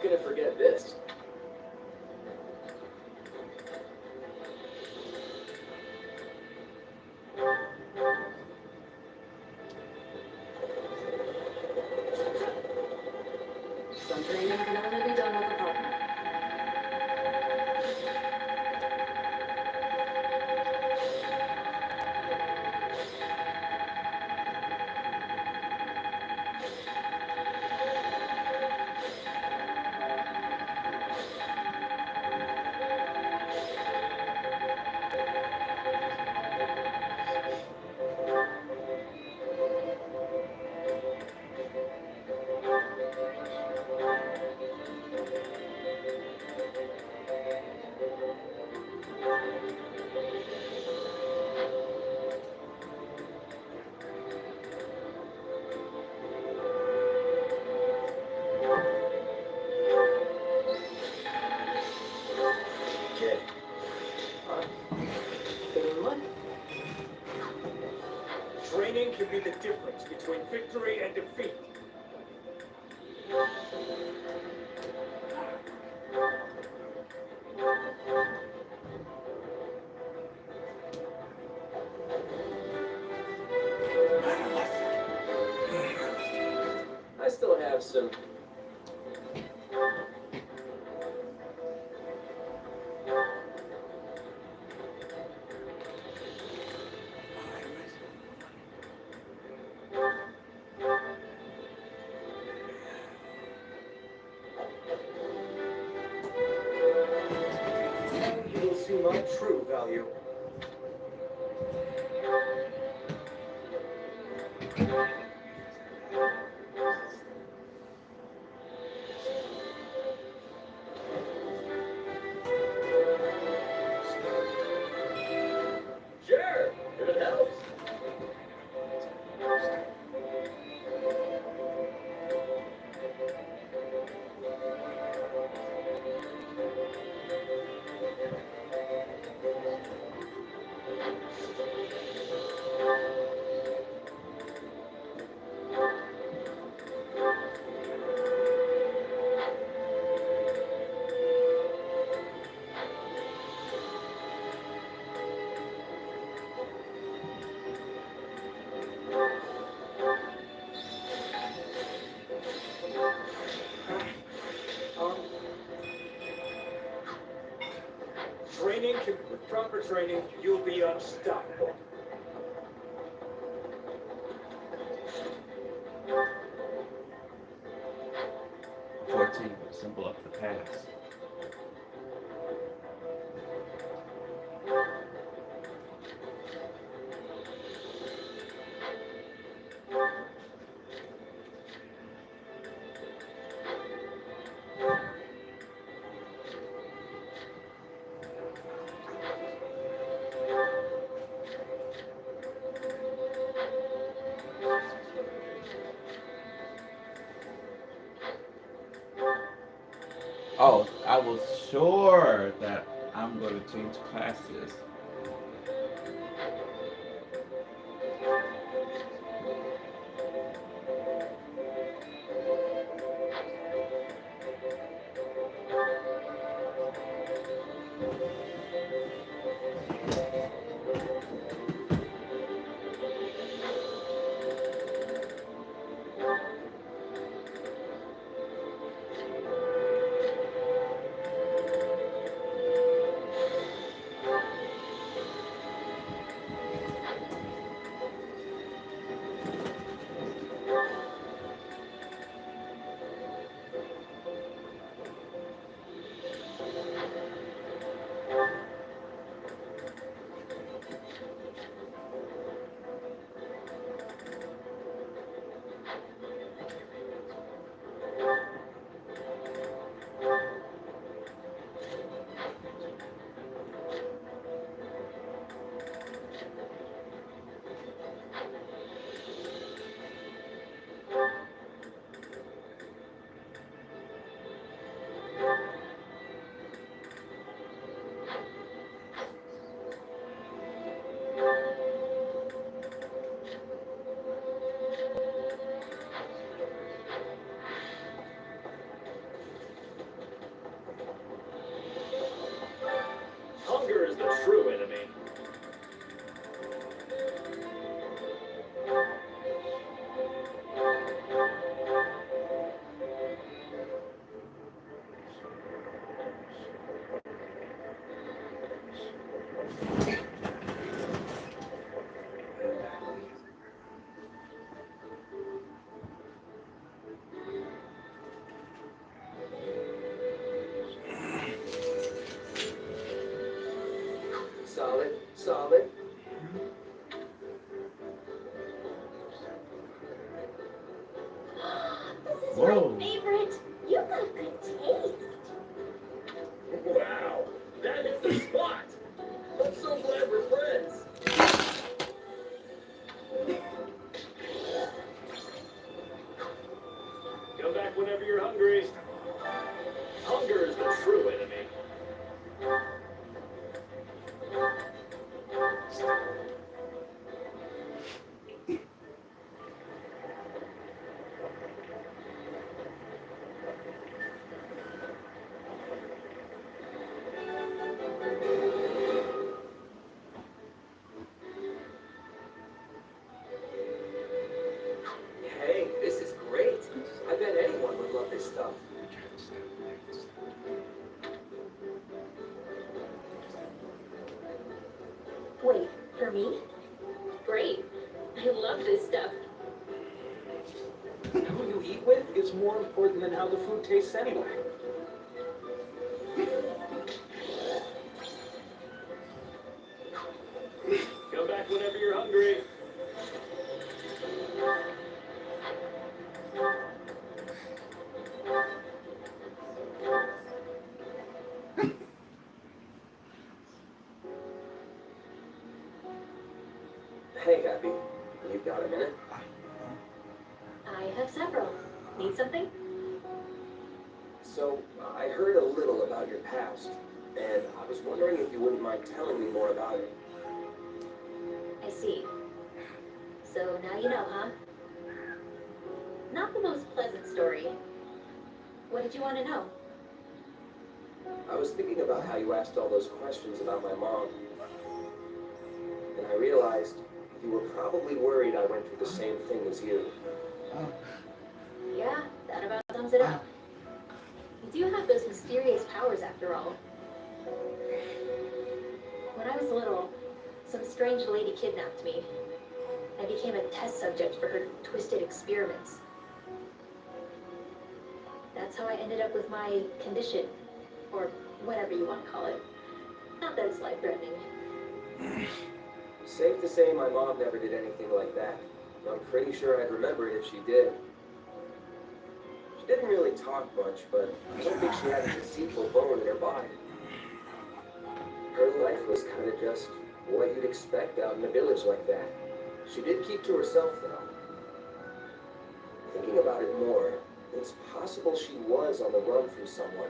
gonna forget this. Some training can only be done with a partner. Okay. Training can be the difference between victory and defeat. I still have some. You will see my true value. Sure, if it helps. With proper training, you'll be unstoppable. Symbol of the past. Oh, I was sure that I'm going to change classes. got good taste. Wow, that is the spot. I'm so glad we're friends. Come back whenever you're hungry. Hunger is the true enemy. Hey, this is great. I bet anyone would love this stuff. Wait, for me? Great. I love this stuff. Who you eat with is more important than how the food tastes anyway. Come back whenever you're hungry. Hey, Happy. You got a minute? I have several. Need something? So, I heard a little about your past, and I was wondering if you wouldn't mind telling me more about it. I see. So now you know, huh? Not the most pleasant story. What did you want to know? I was thinking about how you asked all those questions about my mom, and I realized you were probably worried I went through the same thing as you. Yeah, that about sums it up. You do have those mysterious powers after all. When I was little, some strange lady kidnapped me. I became a test subject for her twisted experiments. That's how I ended up with my condition, or whatever you want to call it. Not that it's life-threatening. Safe to say my mom never did anything like that. I'm pretty sure I'd remember it if she did. She didn't really talk much, but I don't think she had a deceitful bone in her body. Her life was kind of just what you'd expect out in a village like that. She did keep to herself, though. Thinking about it more, it's possible she was on the run from someone.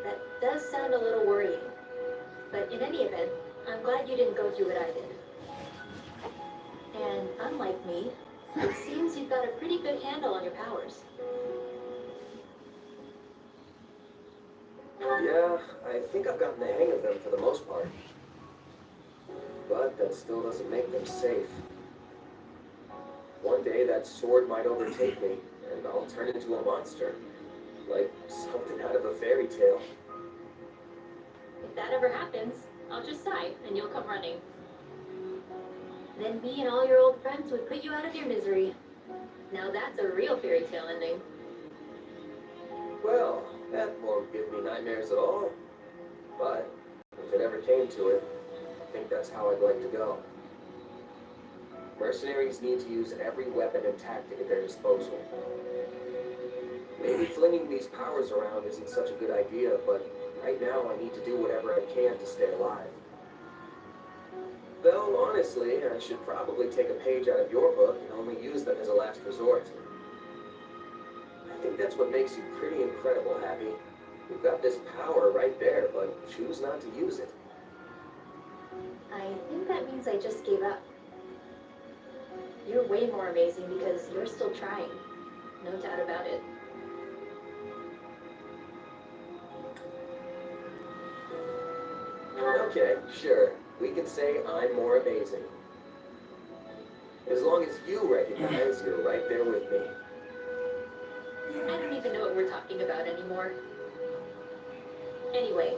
That does sound a little worrying. But in any event, I'm glad you didn't go through what I did. And unlike me, it seems you've got a pretty good handle on your powers. Yeah, I think I've gotten the hang of them for the most part. But that still doesn't make them safe. One day that sword might overtake me, and I'll turn into a monster. Like something out of a fairy tale. If that ever happens, I'll just sigh and you'll come running. Then me and all your old friends would put you out of your misery. Now that's a real fairy tale ending. Well, that won't give me nightmares at all. But if it ever came to it, I think that's how I'd like to go. Mercenaries need to use every weapon and tactic at their disposal. Maybe flinging these powers around isn't such a good idea, but right now I need to do whatever I can to stay alive. Though, honestly, I should probably take a page out of your book and only use them as a last resort. I think that's what makes you pretty incredible, Happy. You've got this power right there, but choose not to use it. I think that means I just gave up. You're way more amazing because you're still trying. No doubt about it. Okay, sure. We can say I'm more amazing. As long as you recognize you're right there with me. I don't even know what we're talking about anymore. Anyway,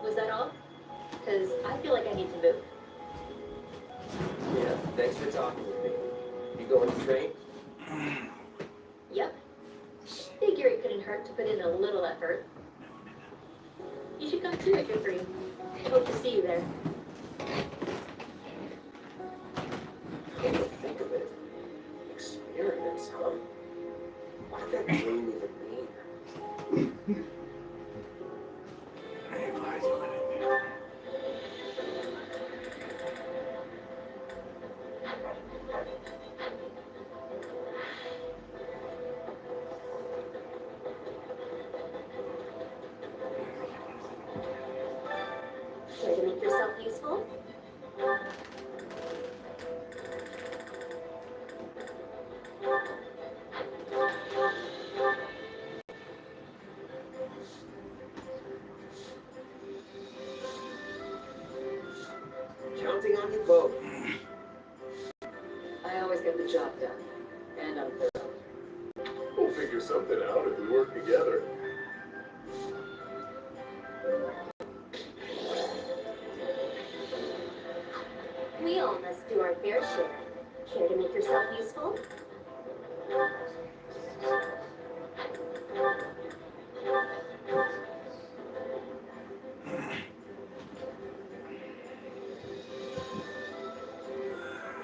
was that all? Because I feel like I need to move. Yeah, thanks for talking with me. You going to train? Yep. Figure it couldn't hurt to put in a little effort. You should come too if you're free. I hope to see you there. Come to think of it. Experiments, huh? Why What that name even mean? Hey, why is it in there? Care to make yourself useful? Counting on you both. I always get the job done. And I'm thorough. We'll figure something out if we work together. We all must do our fair share. Care to make yourself useful?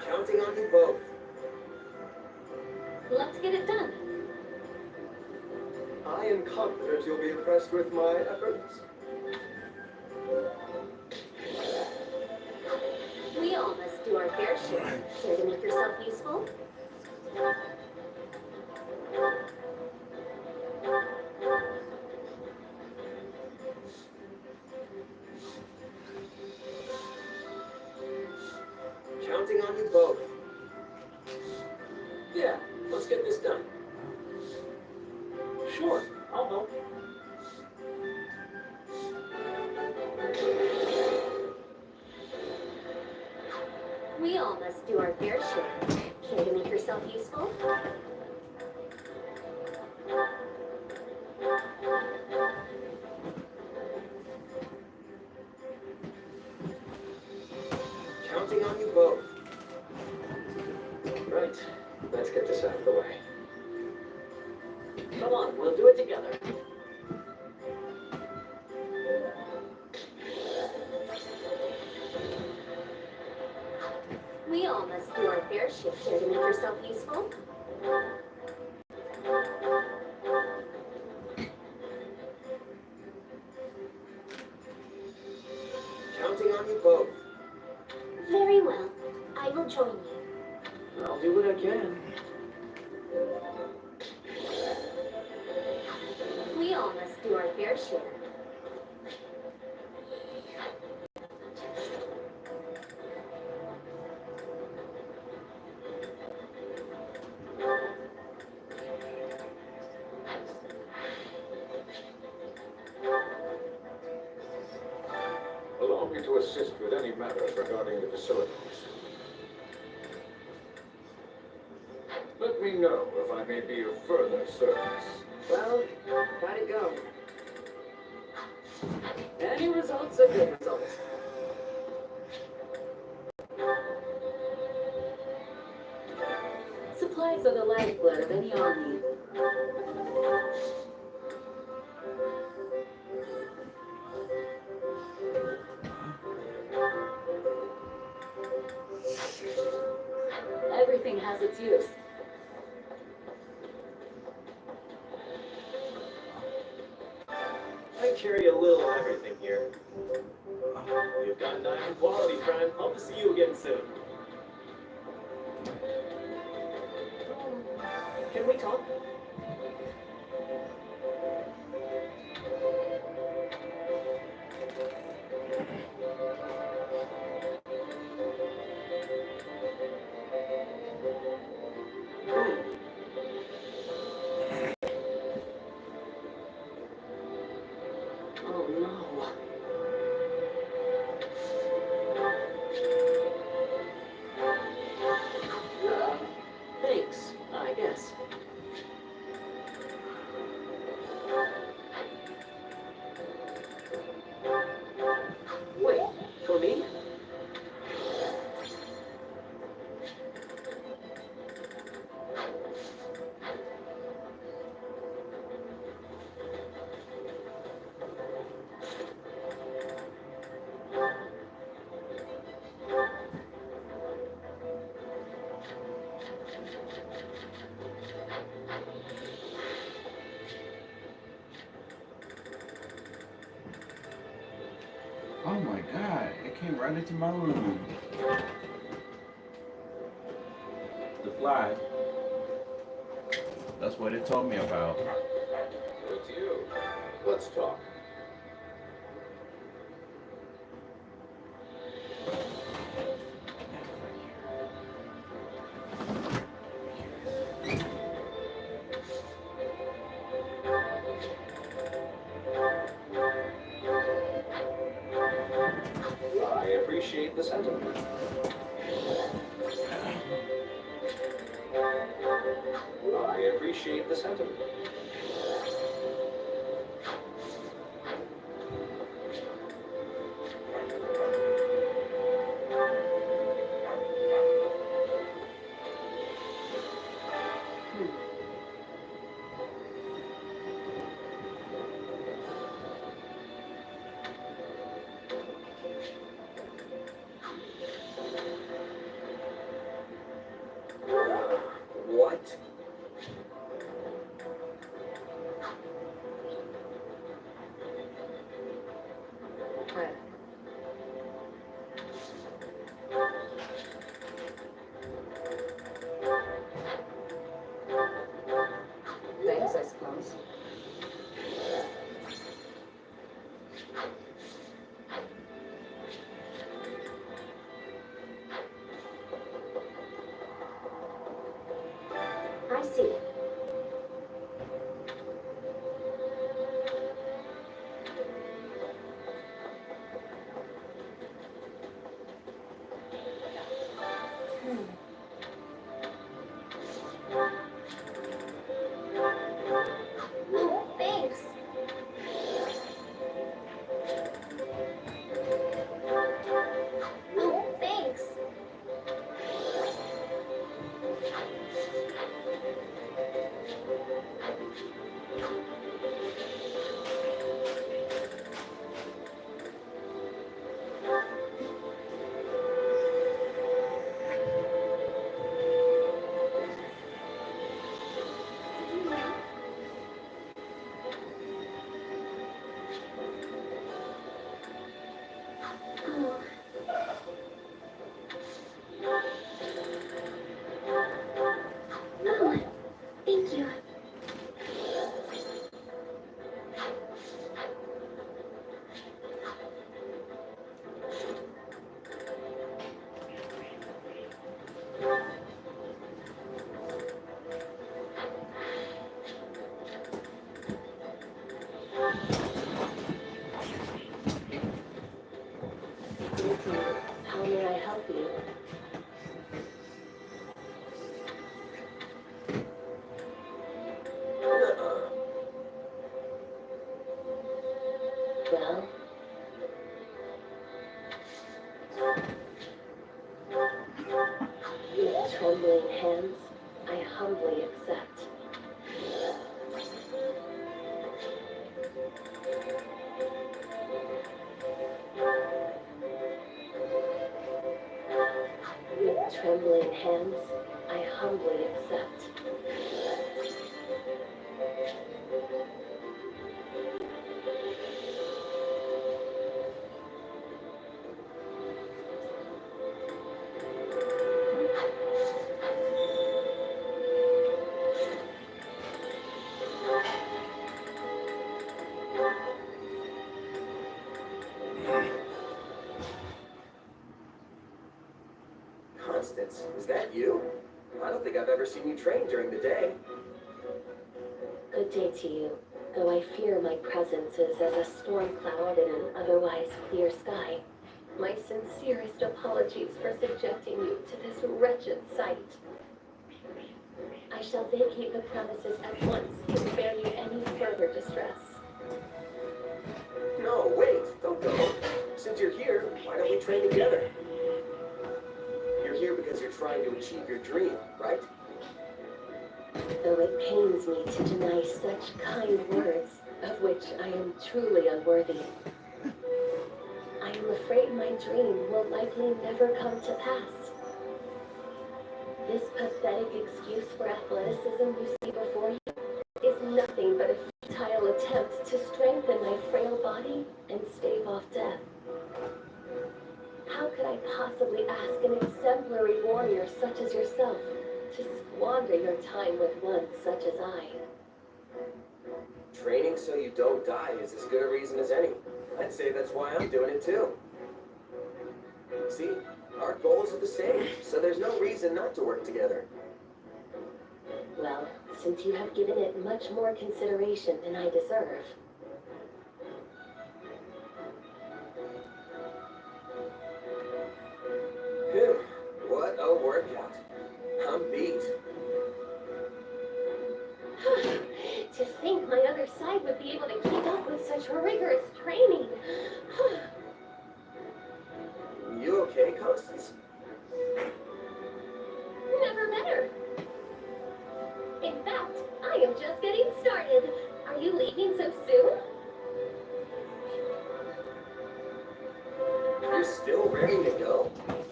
Counting on you both. Let's get it done. I am confident you'll be impressed with my efforts. We all must do our fair share. Care to make yourself useful? Counting on you both. Yeah, let's get this done. Sure, I'll help. We all must do our fair share. Care to make yourself useful? Counting on you both. Right, let's get this out of the way. Come on, we'll do it together. We all must do our fair share. Care to make yourself useful? Counting on you both. Very well. I will join you. I'll do what I can. We all must do our fair share. Allow me to assist with any matters regarding the facilities. Let me know if I may be of further service. Well, how'd it go? Any results are good results. Supplies are the lifeblood of any army. Everything has its use. I carry a little of everything here. You've got an eye for quality, friend. Hope to see you again soon. Can we talk? Oh no. Thanks, I guess. God, it came right into my room. The fly. That's what it told me about. It's you. Let's talk. I appreciate the sentiment. I appreciate the sentiment. What? Thanks, I suppose. I see. Oh, thanks. Oh, thanks. Oh. Oh, thank you. How may I help you? Well, with trembling hands, I humbly accept. With trembling hands, I humbly accept. Constance, is that you? I don't think I've ever seen you train during the day. Good day to you, though I fear my presence is as a storm cloud in an otherwise clear sky. My sincerest apologies for subjecting you to this wretched sight. I shall vacate the premises at once to spare you any further distress. No, wait, don't go. Since you're here, why don't we train together? You're here because you're trying to achieve your dream, right? Though it pains me to deny such kind words, of which I am truly unworthy. I am afraid my dream will likely never come to pass. This pathetic excuse for athleticism you see before you is nothing but a futile attempt to strengthen my frail body and stave off death. I possibly ask an exemplary warrior such as yourself to squander your time with one such as I? Training so you don't die is as good a reason as any. I'd say that's why I'm doing it too. See, our goals are the same, so there's no reason not to work together. Well, since you have given it much more consideration than I deserve. Phew, what a workout. I'm beat. To think my other side would be able to keep up with such rigorous training. You okay, Constance? Never met her. In fact, I am just getting started. Are you leaving so soon? You're still ready to go?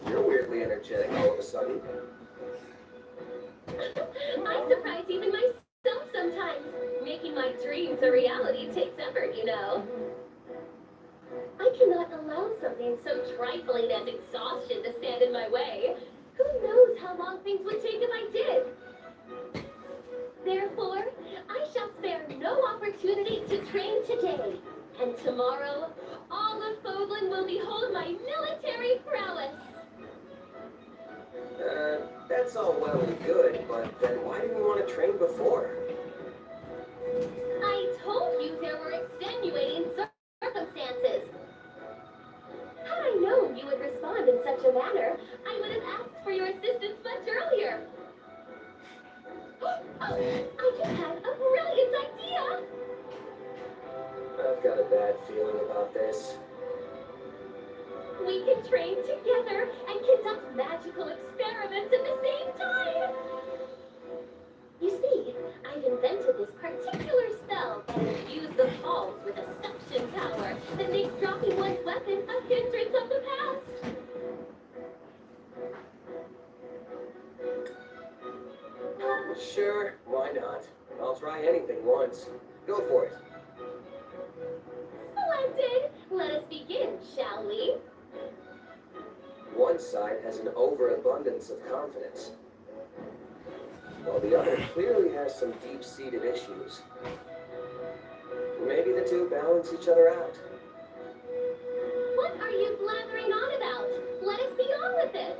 You're weirdly energetic all of a sudden. I surprise even myself sometimes. Making my dreams a reality takes effort, you know. I cannot allow something so trifling as exhaustion to stand in my way. Who knows how long things would take if I did? Therefore, I shall spare no opportunity to train today. And tomorrow, all of Fogland will behold my military prowess. That's all well and good, but then why didn't you want to train before? I told you there were extenuating circumstances. Had I known you would respond in such a manner, I would have asked for your assistance much earlier. Oh, I just had a brilliant idea! I've got a bad feeling about this. We can train together and conduct magical experiments at the same time! You see, I've invented this particular spell that imbues the halls with a suction power that makes dropping one's weapon a hindrance of the past. Sure, why not? I'll try anything once. Go for it. Splendid! Let us begin, shall we? One side has an overabundance of confidence, while the other clearly has some deep-seated issues. Maybe the two balance each other out. What are you blathering on about? Let us be on with it!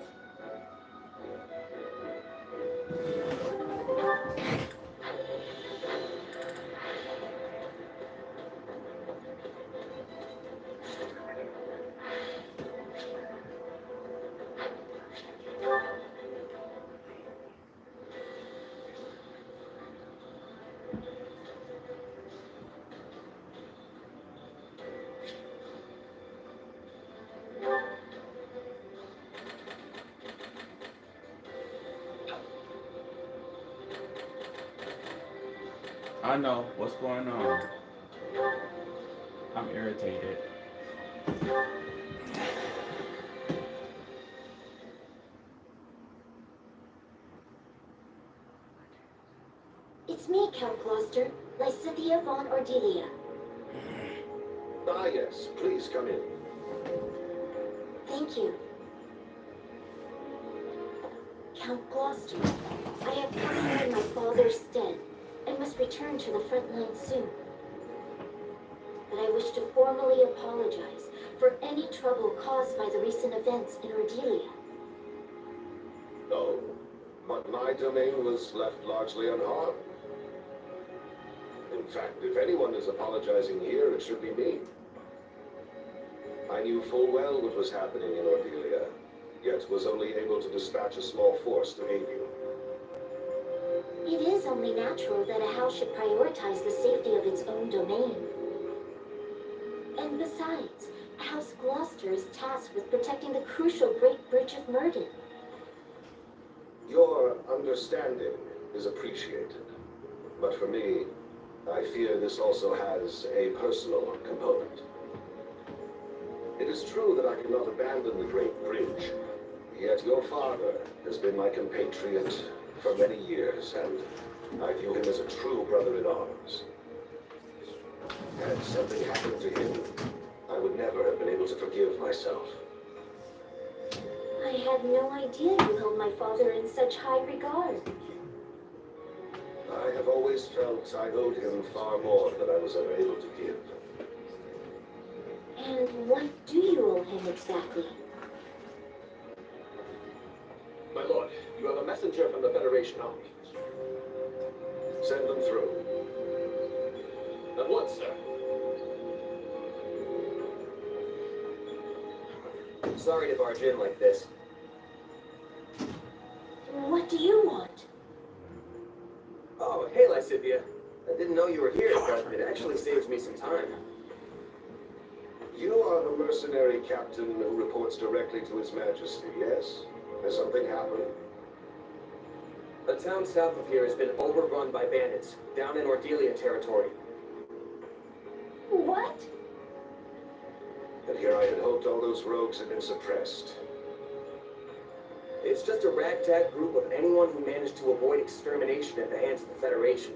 I know what's going on. I'm irritated. It's me, Count Gloucester, Lysithea von Ordelia. Ah, yes. Please come in. Thank you. Count Gloucester, I have come here in my father's stead, and must return to the front line soon. But I wish to formally apologize for any trouble caused by the recent events in Ordelia. Oh, but my domain was left largely unharmed. In fact, if anyone is apologizing here, it should be me. I knew full well what was happening in Ordelia, yet was only able to dispatch a small force to aid you. It is only natural that a house should prioritize the safety of its own domain. And besides, House Gloucester is tasked with protecting the crucial Great Bridge of Murden. Your understanding is appreciated, but for me, I fear this also has a personal component. It is true that I cannot abandon the Great Bridge, yet your father has been my compatriot for many years, and I view him as a true brother in arms. Had something happened to him, I would never have been able to forgive myself. had no idea you held my father in such high regard. I have always felt I owed him far more than I was ever able to give. And what do you owe him exactly? My lord, you have a messenger from the Federation Army. Send them through. At once, sir. Sorry to barge in like this. What do you want? Oh, hey, Lysithia. I didn't know you were here, but it actually saves me some time. You are the mercenary captain who reports directly to His Majesty, yes? Has something happened? The town south of here has been overrun by bandits, down in Ordelia territory. What? And here I had hoped all those rogues had been suppressed. It's just a ragtag group of anyone who managed to avoid extermination at the hands of the Federation.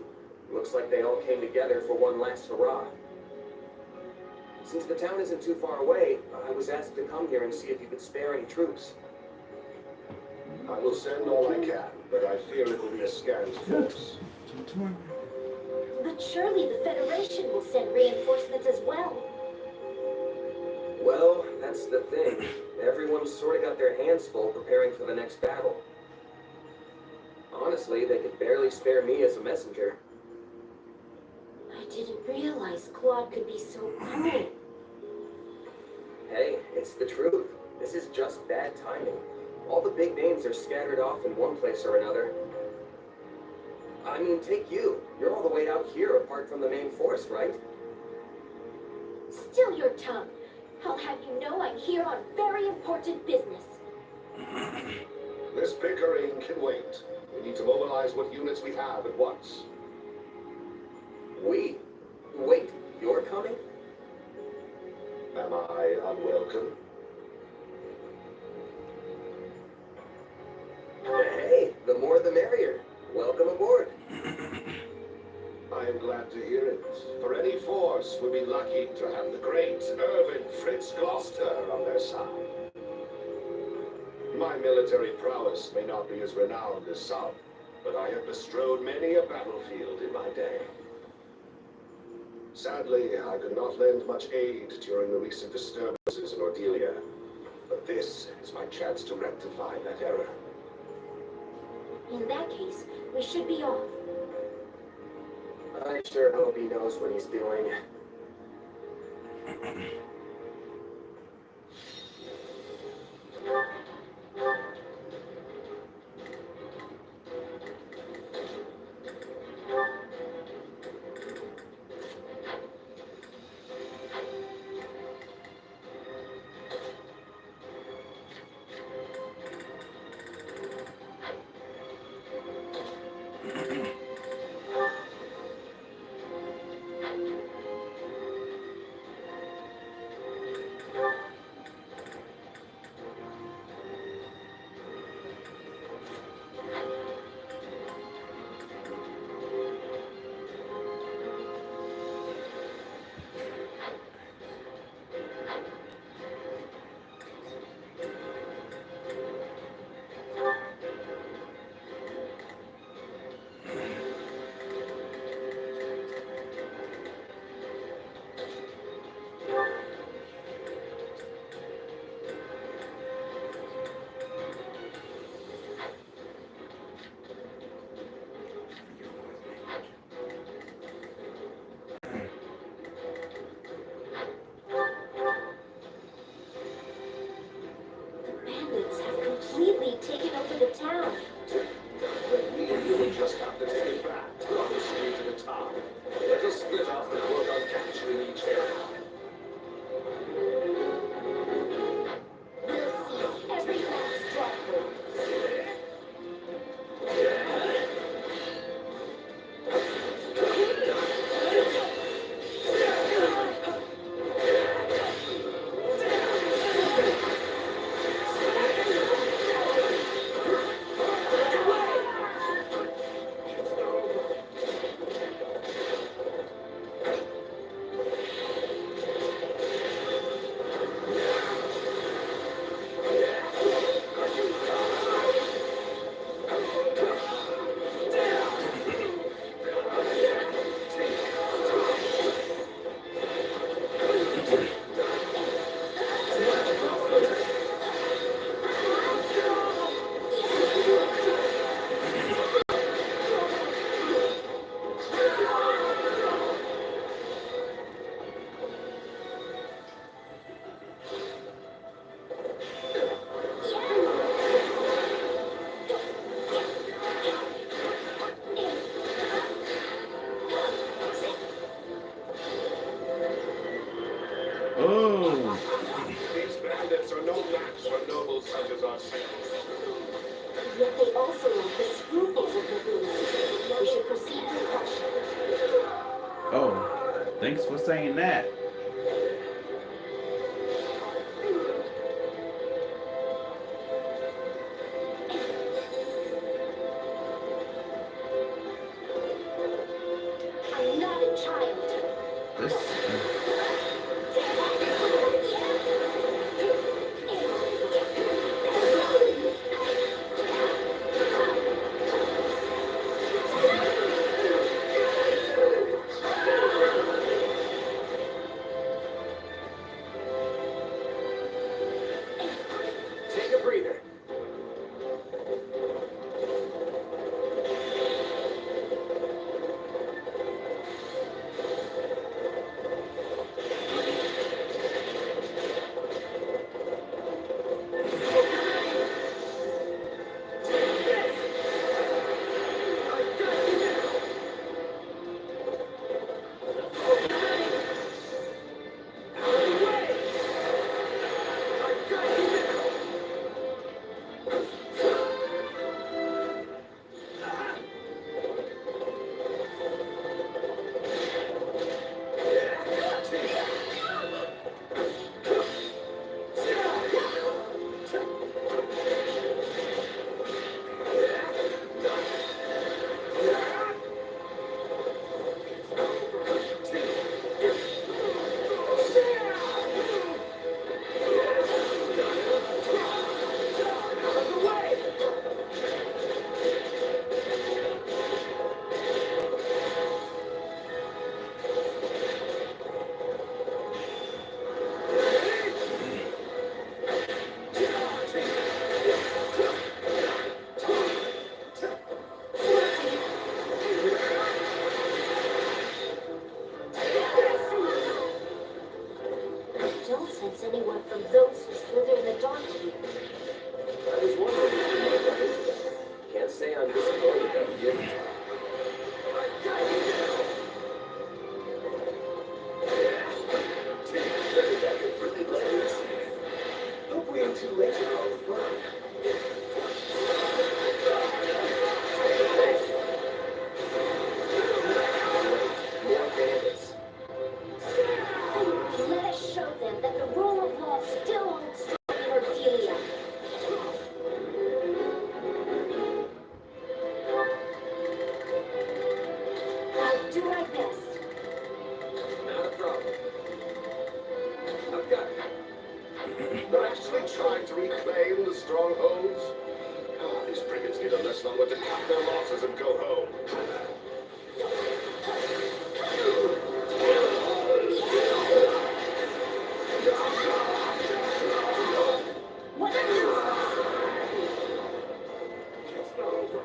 Looks like they all came together for one last hurrah. Since the town isn't too far away, I was asked to come here and see if you could spare any troops. I will send all I can, but I fear it will be a scant force. But surely the Federation will send reinforcements as well. Well, that's the thing. Everyone's sort of got their hands full preparing for the next battle. Honestly, they could barely spare me as a messenger. I didn't realize Claude could be so cruel. Hey, it's the truth. This is just bad timing. All the big names are scattered off in one place or another. I mean, take you. You're all the way out here apart from the main force, right? Still your tongue. I'll have you know I'm here on very important business. This bickering can wait. We need to mobilize what units we have at once. We? Wait, you're coming? Am I unwelcome? Hey, the more the merrier. Welcome aboard. I am glad to hear it. For any force would be lucky to have the great Irvin Fritz Gloucester on their side. My military prowess may not be as renowned as some, but I have bestrode many a battlefield in my day. Sadly, I could not lend much aid during the recent disturbances in Ordelia, but this is my chance to rectify that error. In that case, we should be off. I sure hope he knows what he's doing. Bandits have completely taken over the town. Then we really just have to take it back to the street to the top. Let us split up and work on capturing each area. We'll seize every last stronghold. no match for nobles such as ourselves. Yet they also lack the scruples of nobility. We should proceed with caution. Oh, thanks for saying that. I'm not a child. This. Take a breather. Don't sense anyone from those who slither in the dark here. I was wondering if you might run into them. Can't say I'm disappointed though. You didn't. Hope we ain't too late to call the fun. More bandits. Let us show them that the rule of law still holds strong in Ordelia. I'll do my best. Not a problem. I've got it. They're actually trying to reclaim the strongholds. These brigands need a lesson on what to cut their losses and go home. What is It's not over.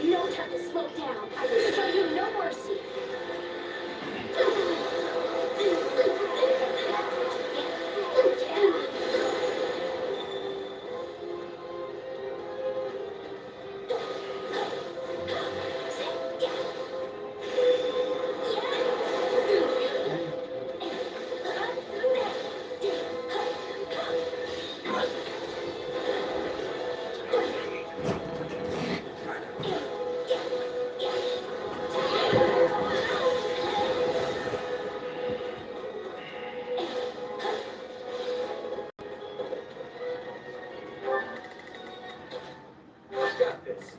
no time to slow down? I will show you no mercy. I've got this.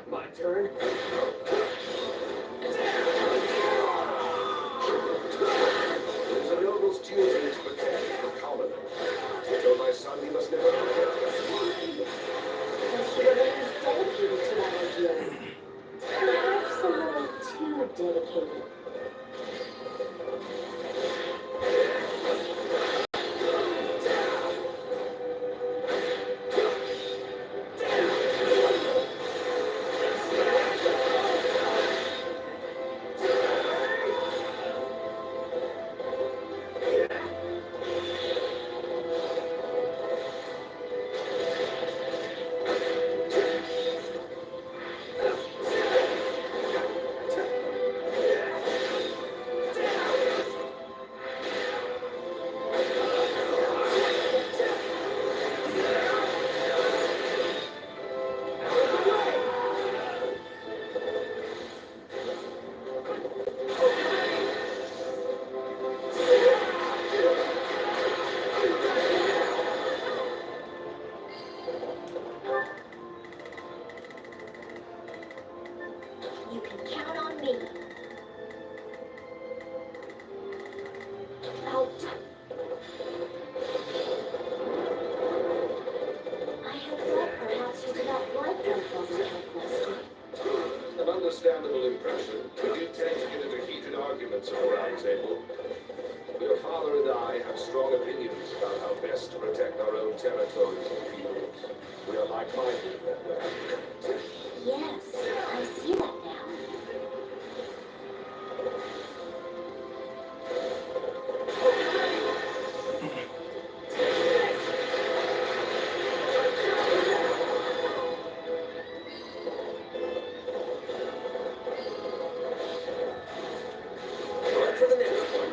My turn. The nobles choosing to protect the colony. Tell my son he must never forget that. Considering he's dedicated to that idea. Perhaps a little too dedicated. You can count on me. Out. I had thought perhaps you did not like them from the helpless. An understandable impression. We do tend to get into heated arguments at the round table. Your father and I have strong opinions about how best to protect our own territories and fields. We are like-minded in that way. Yes, I see that now. On to the next one.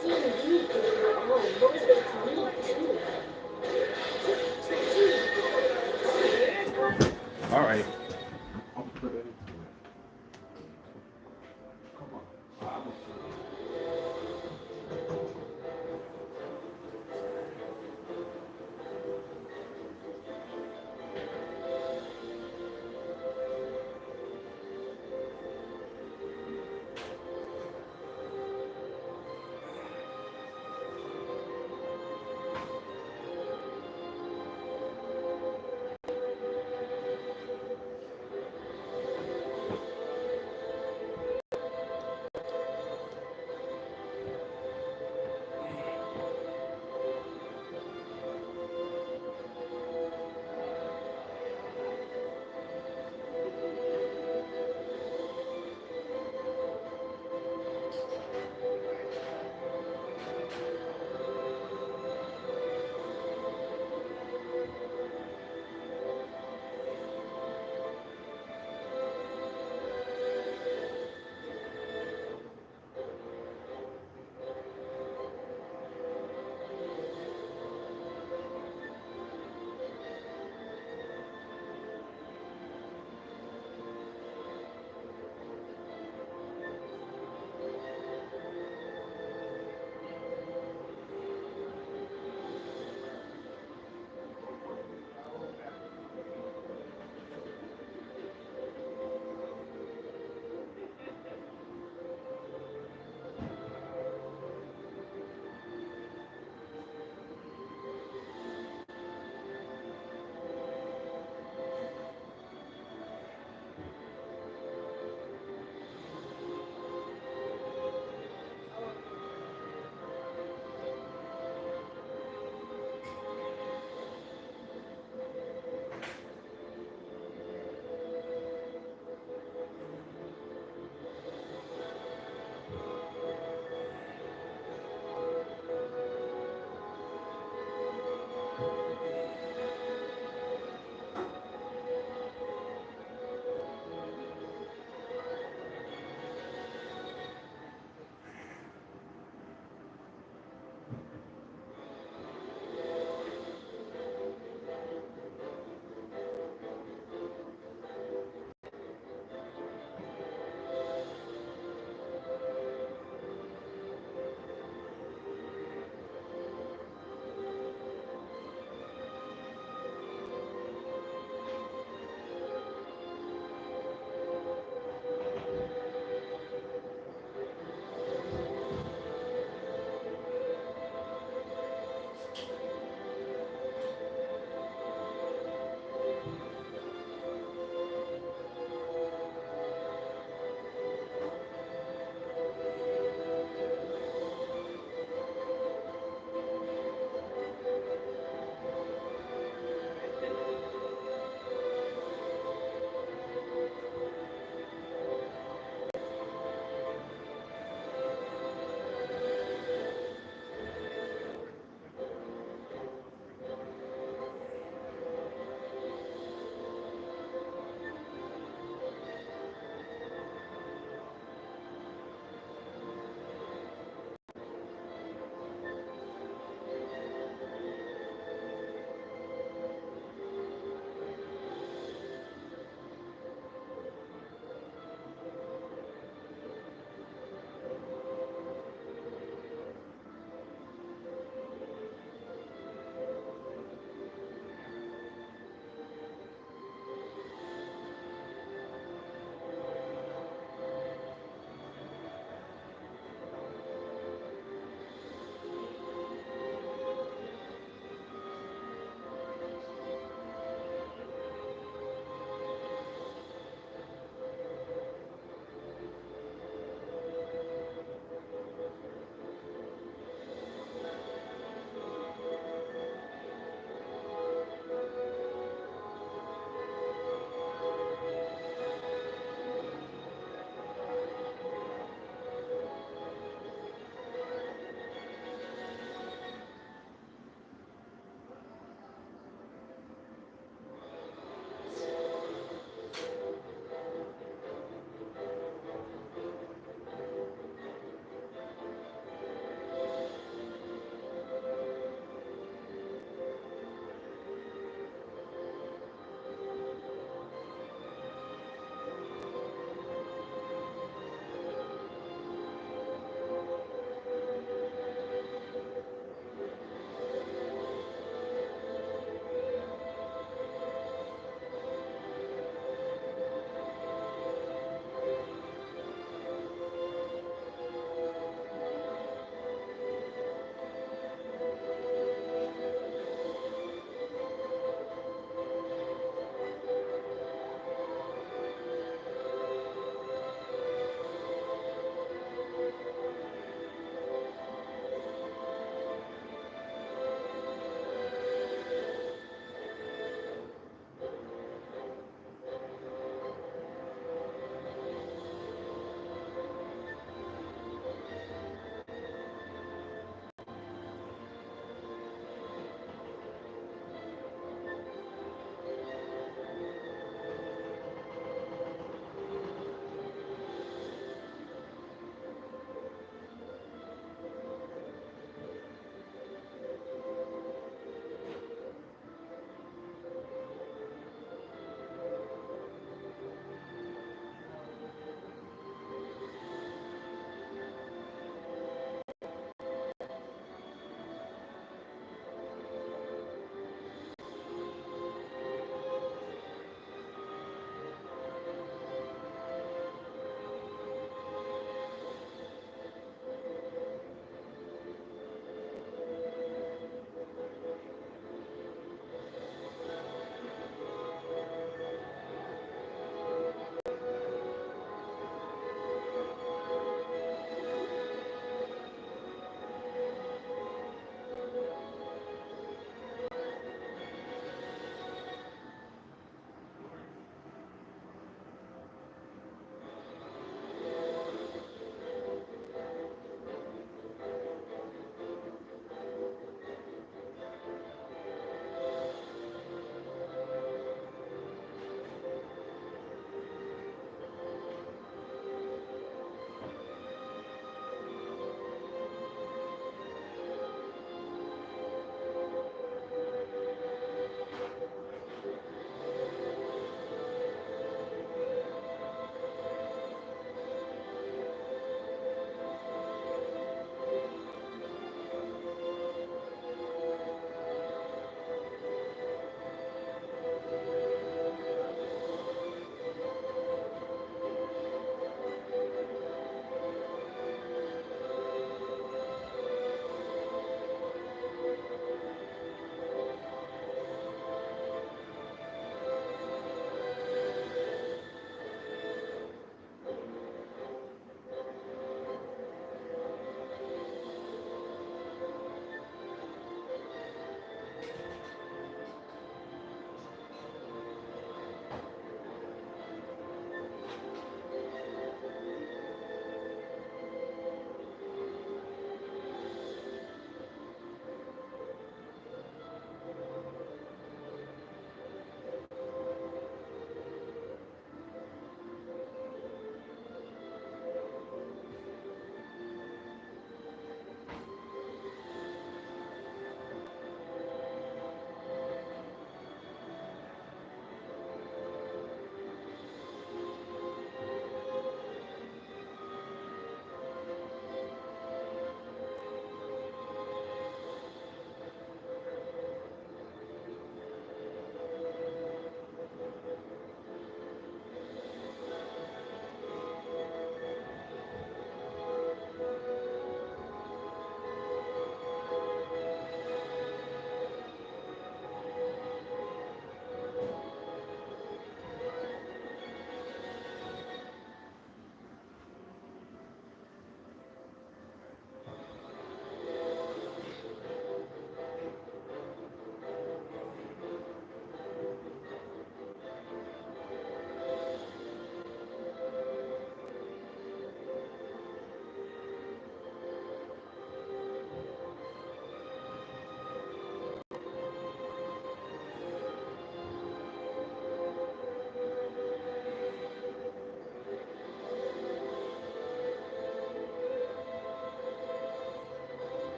Seeing you give it your all motivates me too. All right.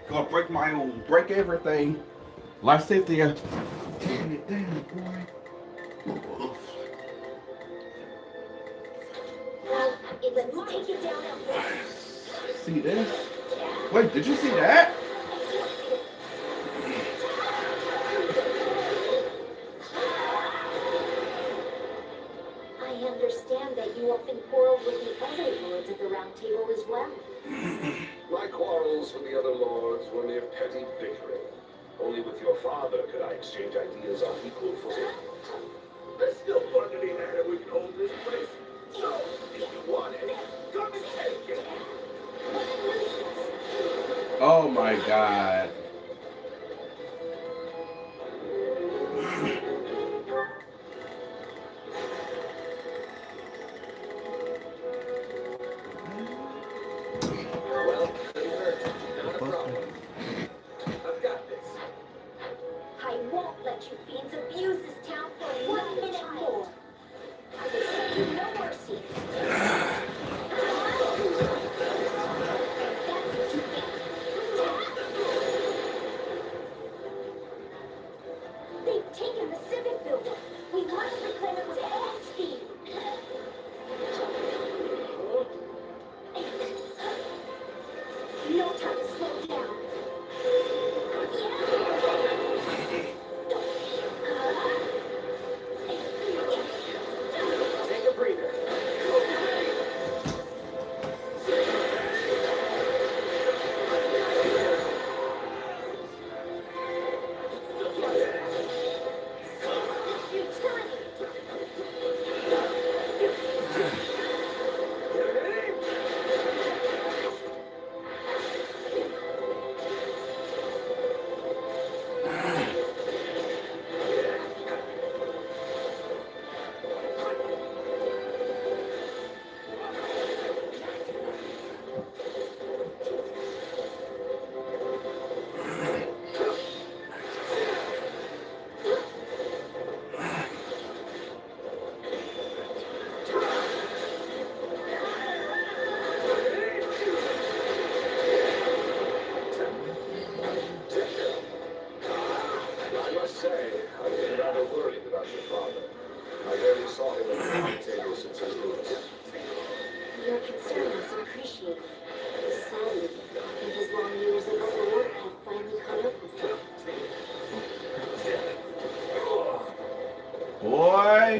Gonna break everything. Life safety. Damn it, boy. Let's take it down at once. See this? Wait, did you see that? I understand that you often quarrel with the other lords of the Round Table as well. My quarrels with the other lords were mere petty bickering. Only with your father could I exchange ideas on equal footing. There's still fun to be had if we can hold this place. So, if you want it, come and take it. Oh my god. Well, couldn't hurt. Not a problem. I've got this. I won't let you fiends abuse this town for 1 minute more. I will show you no mercy. They've taken the civic building. We must reclaim it with all speed. No time to slow down. Take a breather. I must say, I've been rather worried about your father. I rarely saw him at the Round Table since his roots. Your concern is appreciated. Sadly, I think his long years of overwork have finally caught up with him. Boy.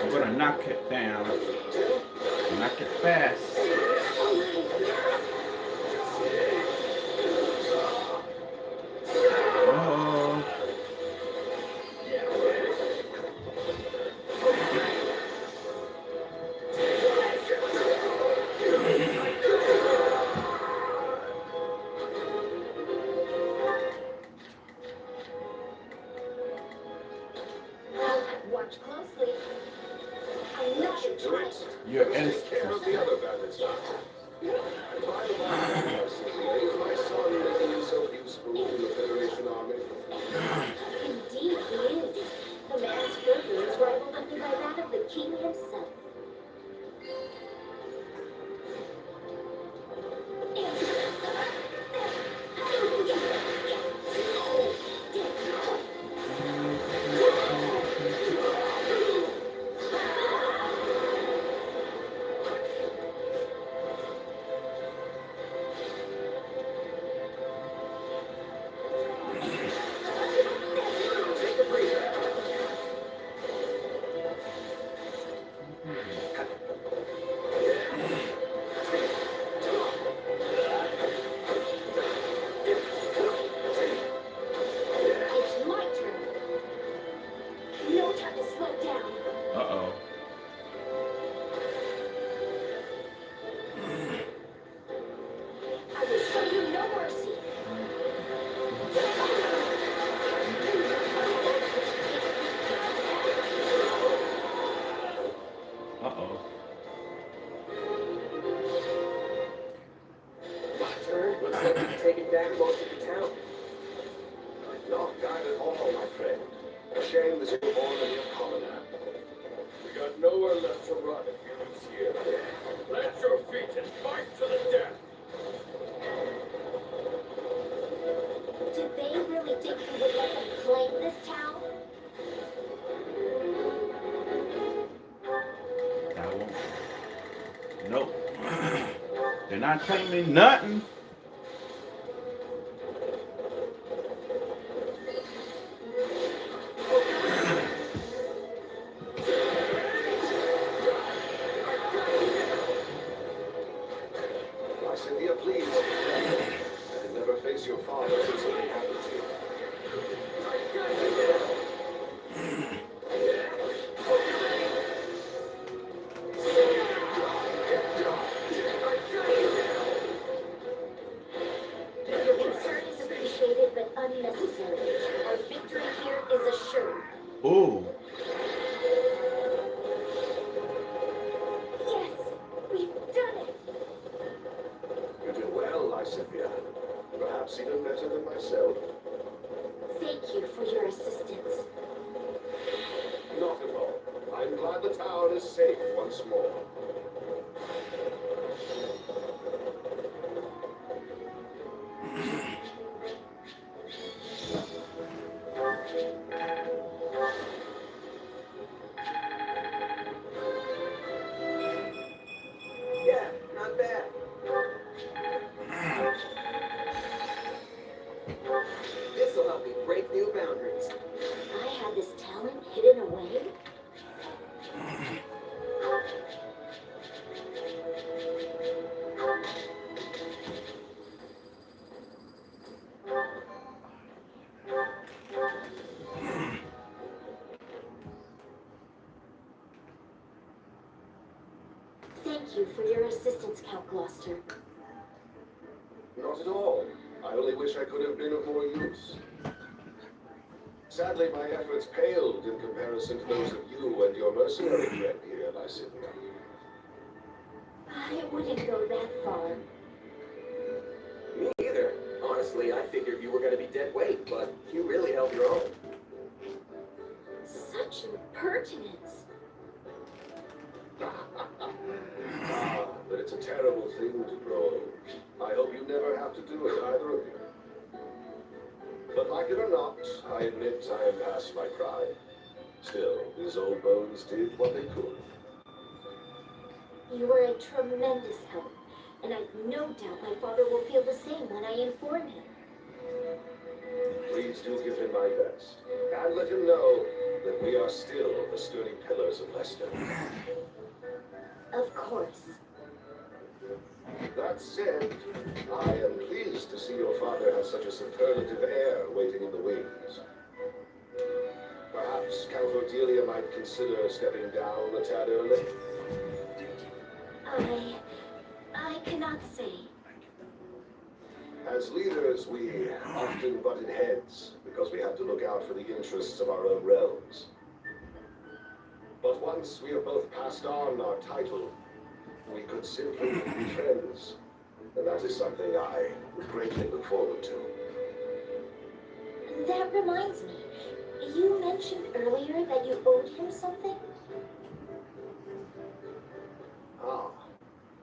I'm gonna knock it down. Knock it fast. Oh. Watch closely. I know you're Do trying. it. Your Take care of instincts. the other bandits now. And by the way, is my son making himself useful in the Federation army? Indeed, he is. The man's fervor is rivaled only by that of the king himself. Take a breather. It's my turn. No time to slow down. Uh-oh. I will show you no mercy. Uh-oh. My turn. Looks like you've taken back most of the town. Not that at all, my friend. A shame this is more than your commoner. We got nowhere left to run if you lose here. Plant your feet and fight to the death. Nope. They're not telling me nothing. Cynthia, please. I can never face your father if something happens to you. Your concern is appreciated but unnecessary. Our victory here is assured. Ooh. Yes, we've done it. You did well, Cynthia. Perhaps even better than myself. Thank you for your assistance. Not at all. I'm glad the town is safe once more. Yeah, not bad. This'll help me break new boundaries. I had this talent hidden away. Thank you for your assistance, Count Gloucester. Not at all. I only wish I could have been of more use. Sadly, my efforts paled in comparison to those of you and your mercenary friend here, Cynthia. I wouldn't go that far. Me either. Honestly, I figured you were going to be dead weight, but you really held your own. Such impertinence. But it's a terrible thing to grow. I hope you never have to do it, either of you. But like it or not, I admit I am past my prime. Still, these old bones did what they could. You were a tremendous help, and I've no doubt my father will feel the same when I inform him. Please do give him my best, and let him know that we are still the sturdy pillars of Leicester. Of course. That said, I am pleased to see your father has such a superlative heir waiting in the wings. Perhaps Count Cordelia might consider stepping down a tad early. I cannot say. As leaders, we often butted heads because we have to look out for the interests of our own realms. But once we have both passed on our title, we could simply be friends. And that is something I greatly look forward to. That reminds me. You mentioned earlier that you owed him something? Ah,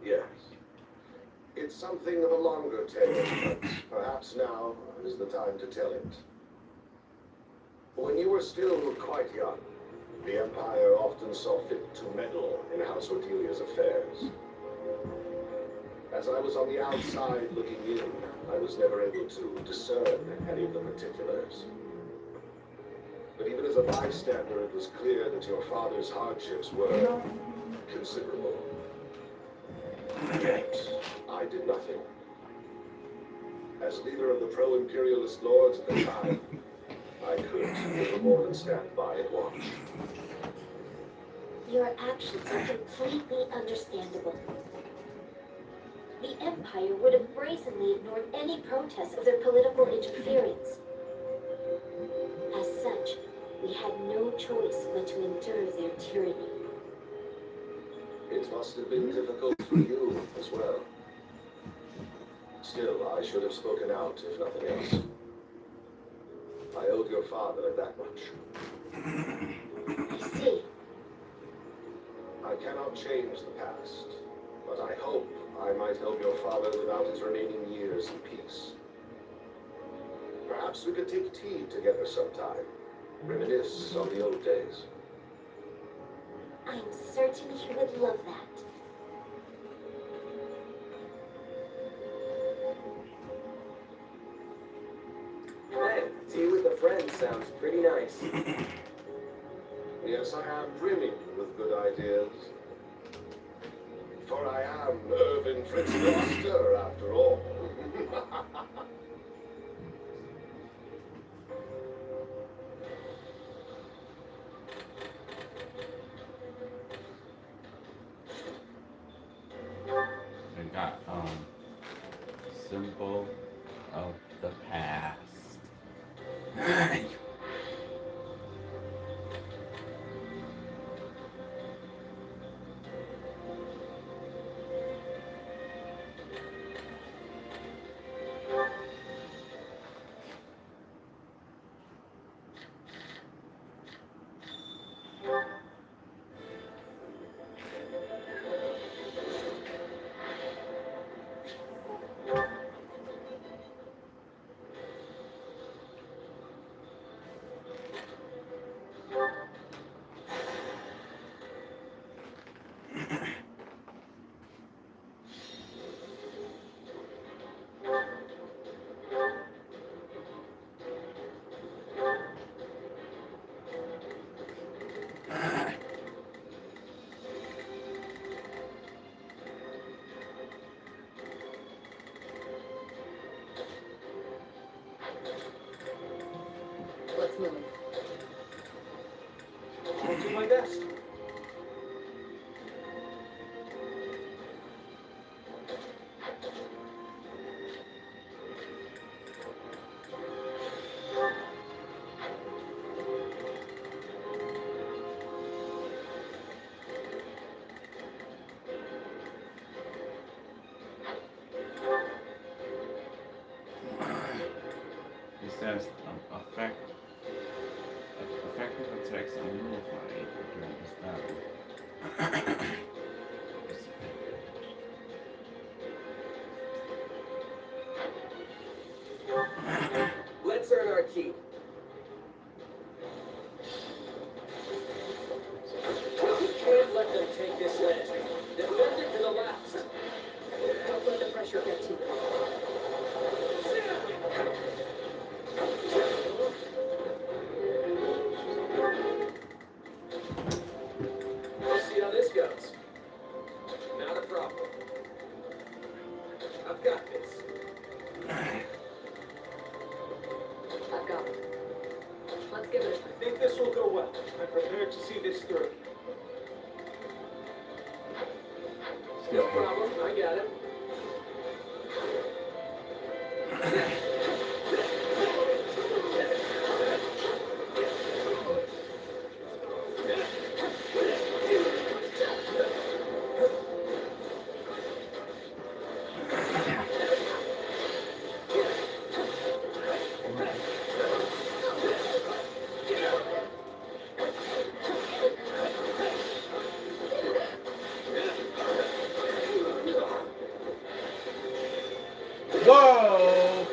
yes. It's something of a longer tale, but perhaps now is the time to tell it. When you were still quite young, the Empire often saw fit to meddle in House Ordelia's affairs. As I was on the outside looking in, I was never able to discern any of the particulars. But even as a bystander, it was clear that your father's hardships were considerable. Yet, I did nothing. As leader of the pro-imperialist lords at the time, I could little more than stand by and watch. Your actions are completely understandable. The Empire would have brazenly ignored any protest of their political interference. As such, we had no choice but to endure their tyranny. It must have been difficult for you as well. Still, I should have spoken out, if nothing else. I owed your father that much. I see. I cannot change the past, but I hope I might help your father live out his remaining years in peace. Perhaps we could take tea together sometime, reminisce on the old days. I'm certain he would love that. sounds pretty nice. Yes, I am brimming with good ideas. For I am Irvin Fritz Gloucester, after all. We got symbol of the past. Let's move. I'll do my best. It says effective attacks are nullified during this battle. Let's earn our keep. We can't let them take this land. Defend it to the last. Don't let the pressure get too big. We'll see how this goes. Not a problem. I've got this. I've got it. Let's give it I think this will go well. I'm prepared to see this through. No problem. I got it. Whoa!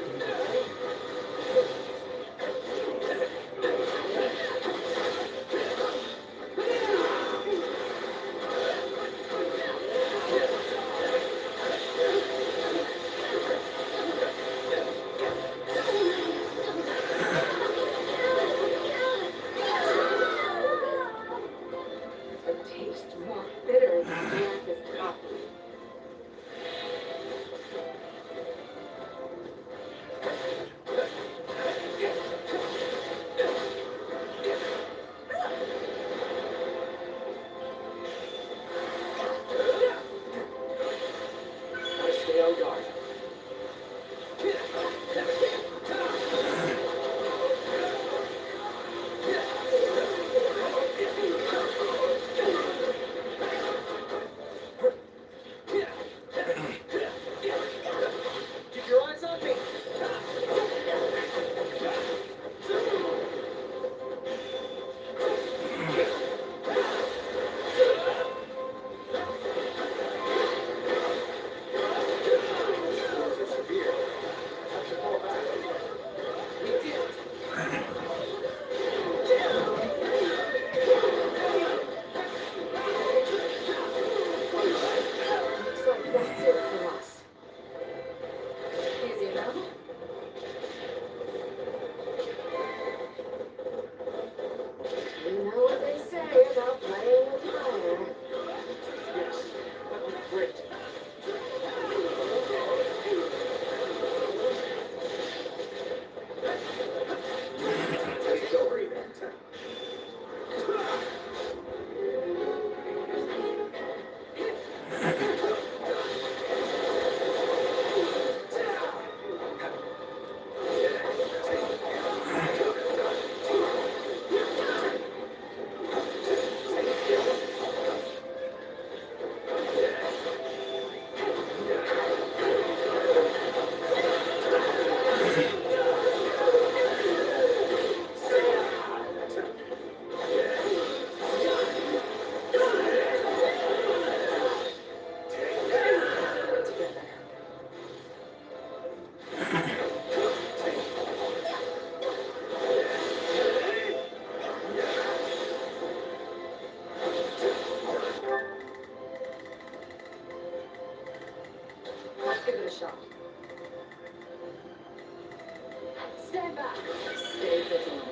It tastes more bitter than Byleth's coffee. Let's give it a shot. Stand back. Stay vigilant.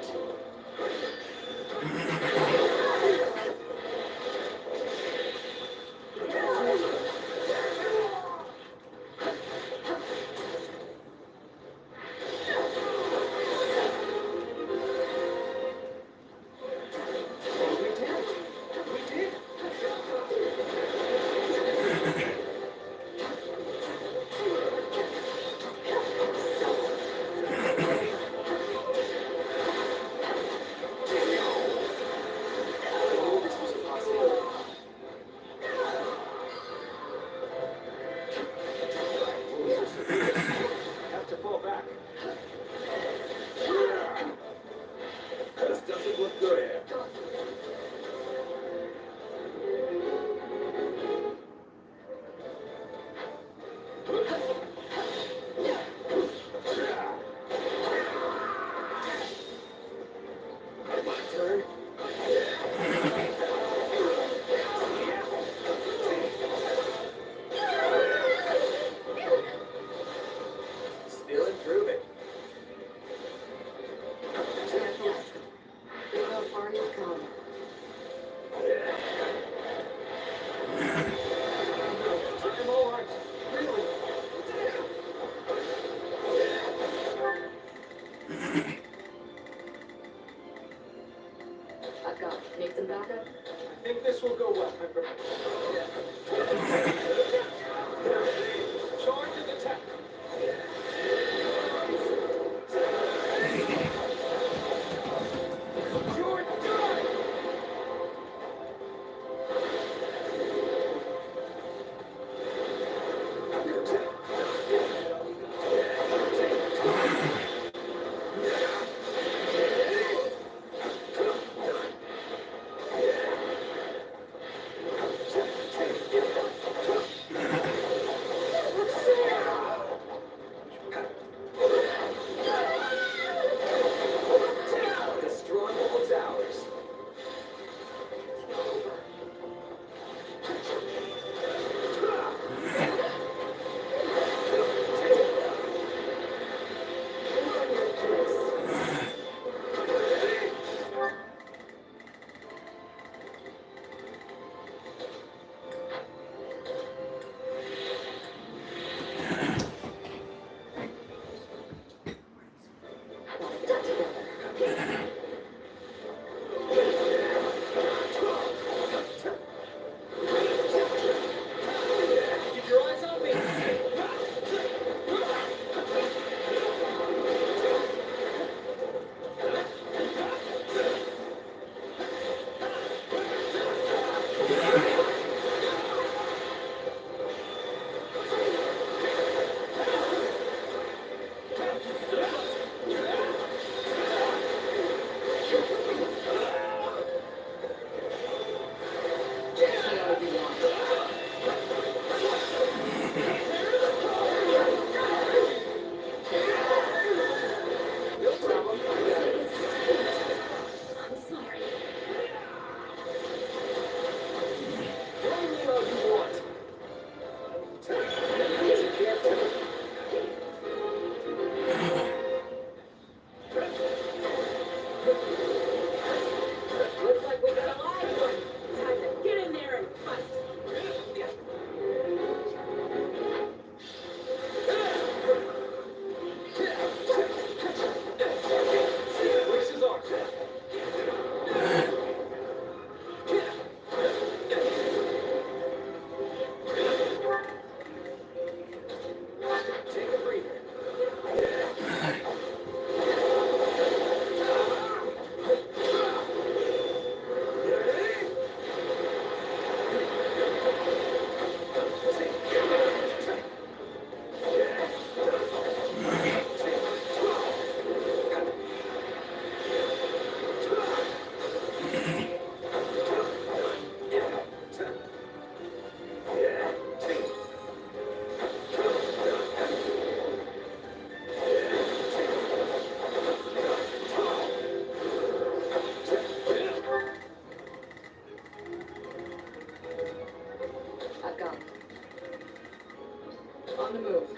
On the move.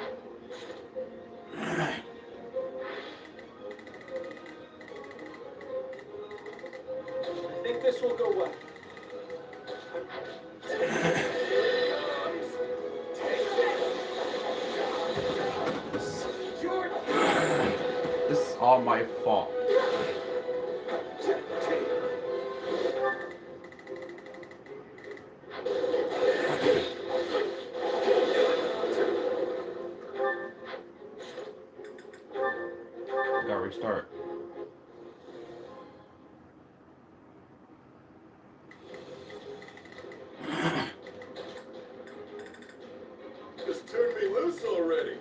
I think this will go well. This is all my fault. Gotta restart. Just turn me loose already.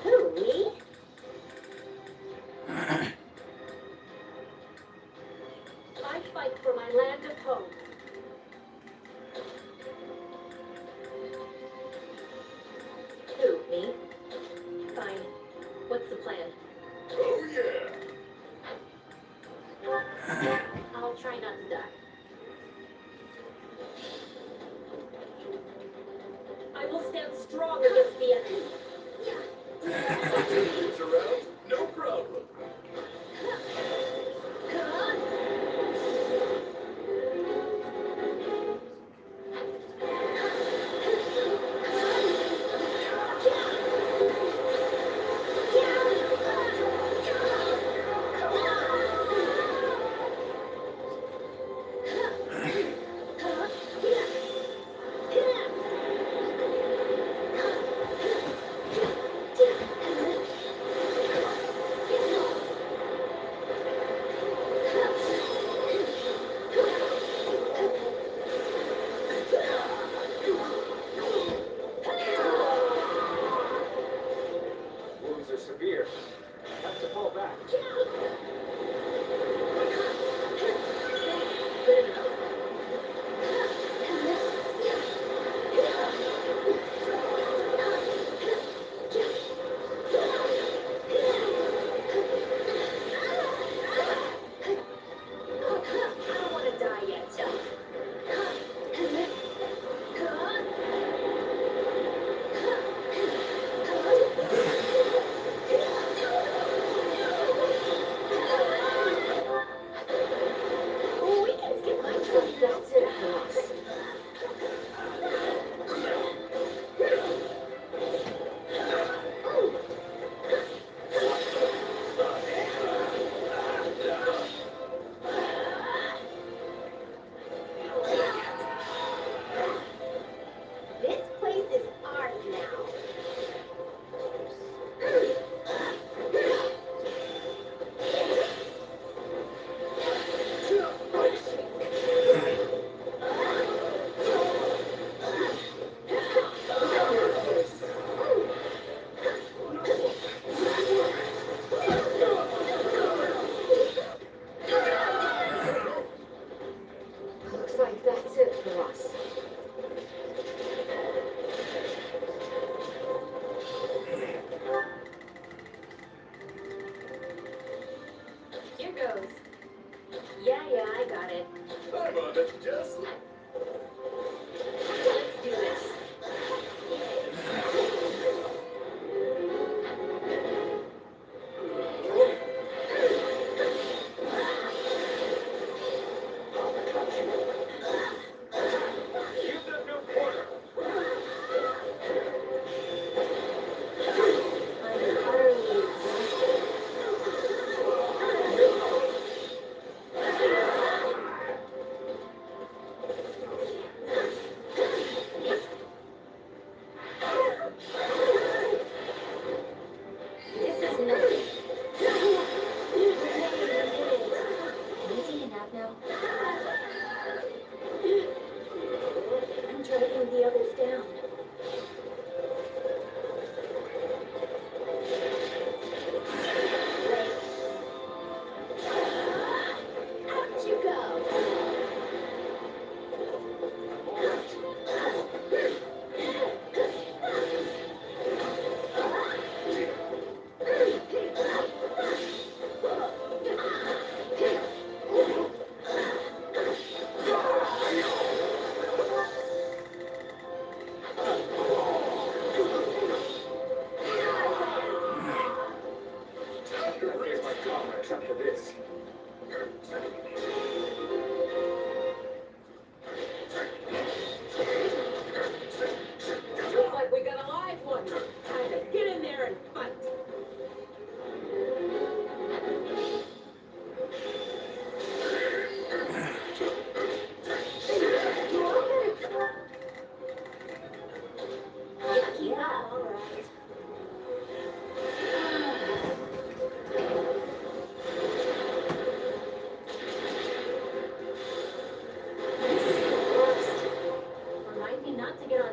Who, me? I fight for my land of home. Who, me? Fine. What's the plan? Oh yeah. I'll try not to die. I will stand strong against the enemy. Jeralt, no problem.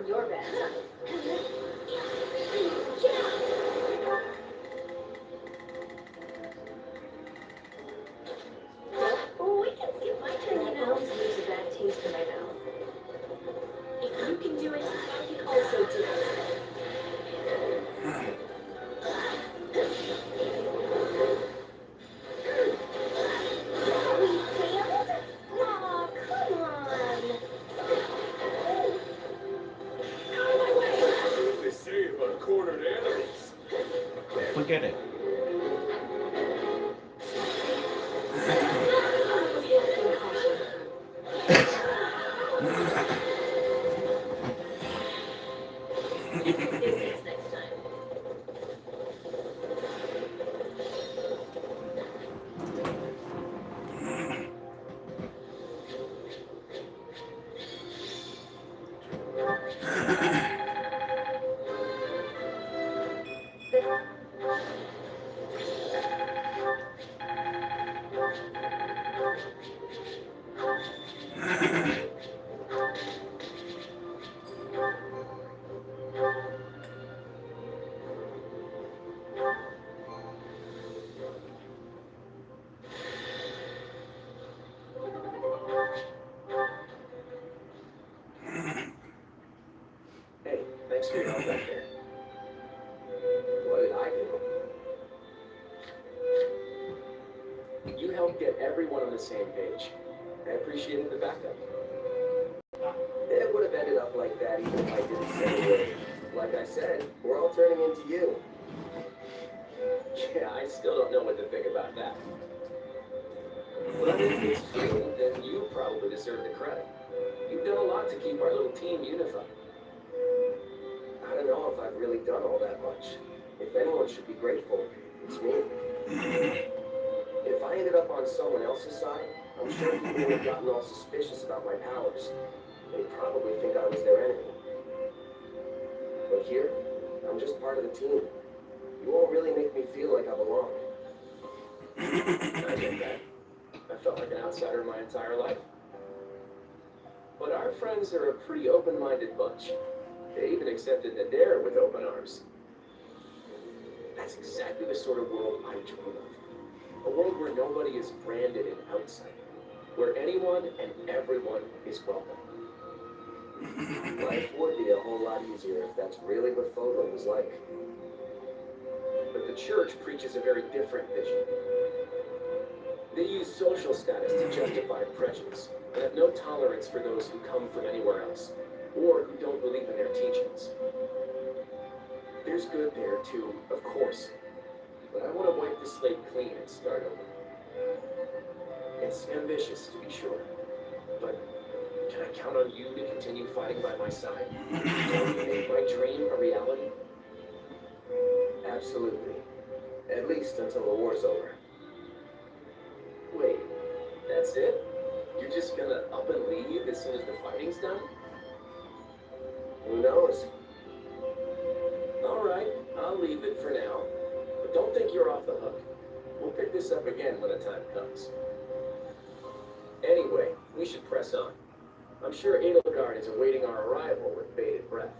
your bed. Oh, we can skip my turn, you know. Always leaves a bad taste in my mouth. If you can do it, I can also do it. We failed? Aw, come on. Out of my way! They say about cornered animals. Forget it. Business next time. Hey, thanks for your help back there. What did I do? You helped get everyone on the same page. I appreciated the backup. It would have ended up like that even if I didn't say it. Like I said, we're all turning into you. Yeah, I still don't know what to think about that. But if it's you, then you probably deserve the credit. You've done a lot to keep our little team unified. I don't know if I've really done all that much. If anyone should be grateful, it's me. If I ended up on someone else's side, I'm sure people would have gotten all suspicious about my powers. They'd probably think I was their enemy. But here, I'm just part of the team. You won't really make me feel like I belong. I get that. I felt like an outsider my entire life. But our friends are a pretty open-minded bunch. They even accepted Nadera with open arms. That's exactly the sort of world I dream of. A world where nobody is branded an outsider. Where anyone and everyone is welcome. Life would be a whole lot easier if that's really what Photo was like. But the church preaches a very different vision. They use social status to justify prejudice, and have no tolerance for those who come from anywhere else, or who don't believe in their teachings. There's good there too, of course, but I want to wipe the slate clean and start over. It's ambitious, to be sure, but can I count on you to continue fighting by my side? To make my dream a reality? Absolutely. At least until the war's over. Wait, that's it? You're just gonna up and leave as soon as the fighting's done? Who knows? Alright, I'll leave it for now. But don't think you're off the hook. We'll pick this up again when the time comes. Anyway, we should press on. I'm sure Edelgard is awaiting our arrival with bated breath.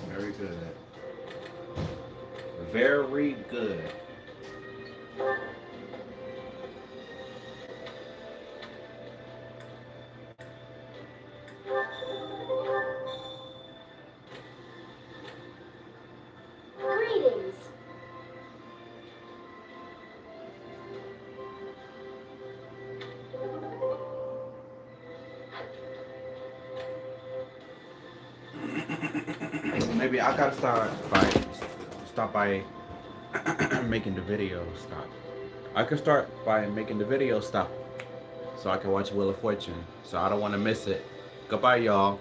Very good. Very good. Greetings. Maybe I gotta stop by making the video stop. I could start by making the video stop so I can watch Wheel of Fortune. So I don't want to miss it. Goodbye, y'all.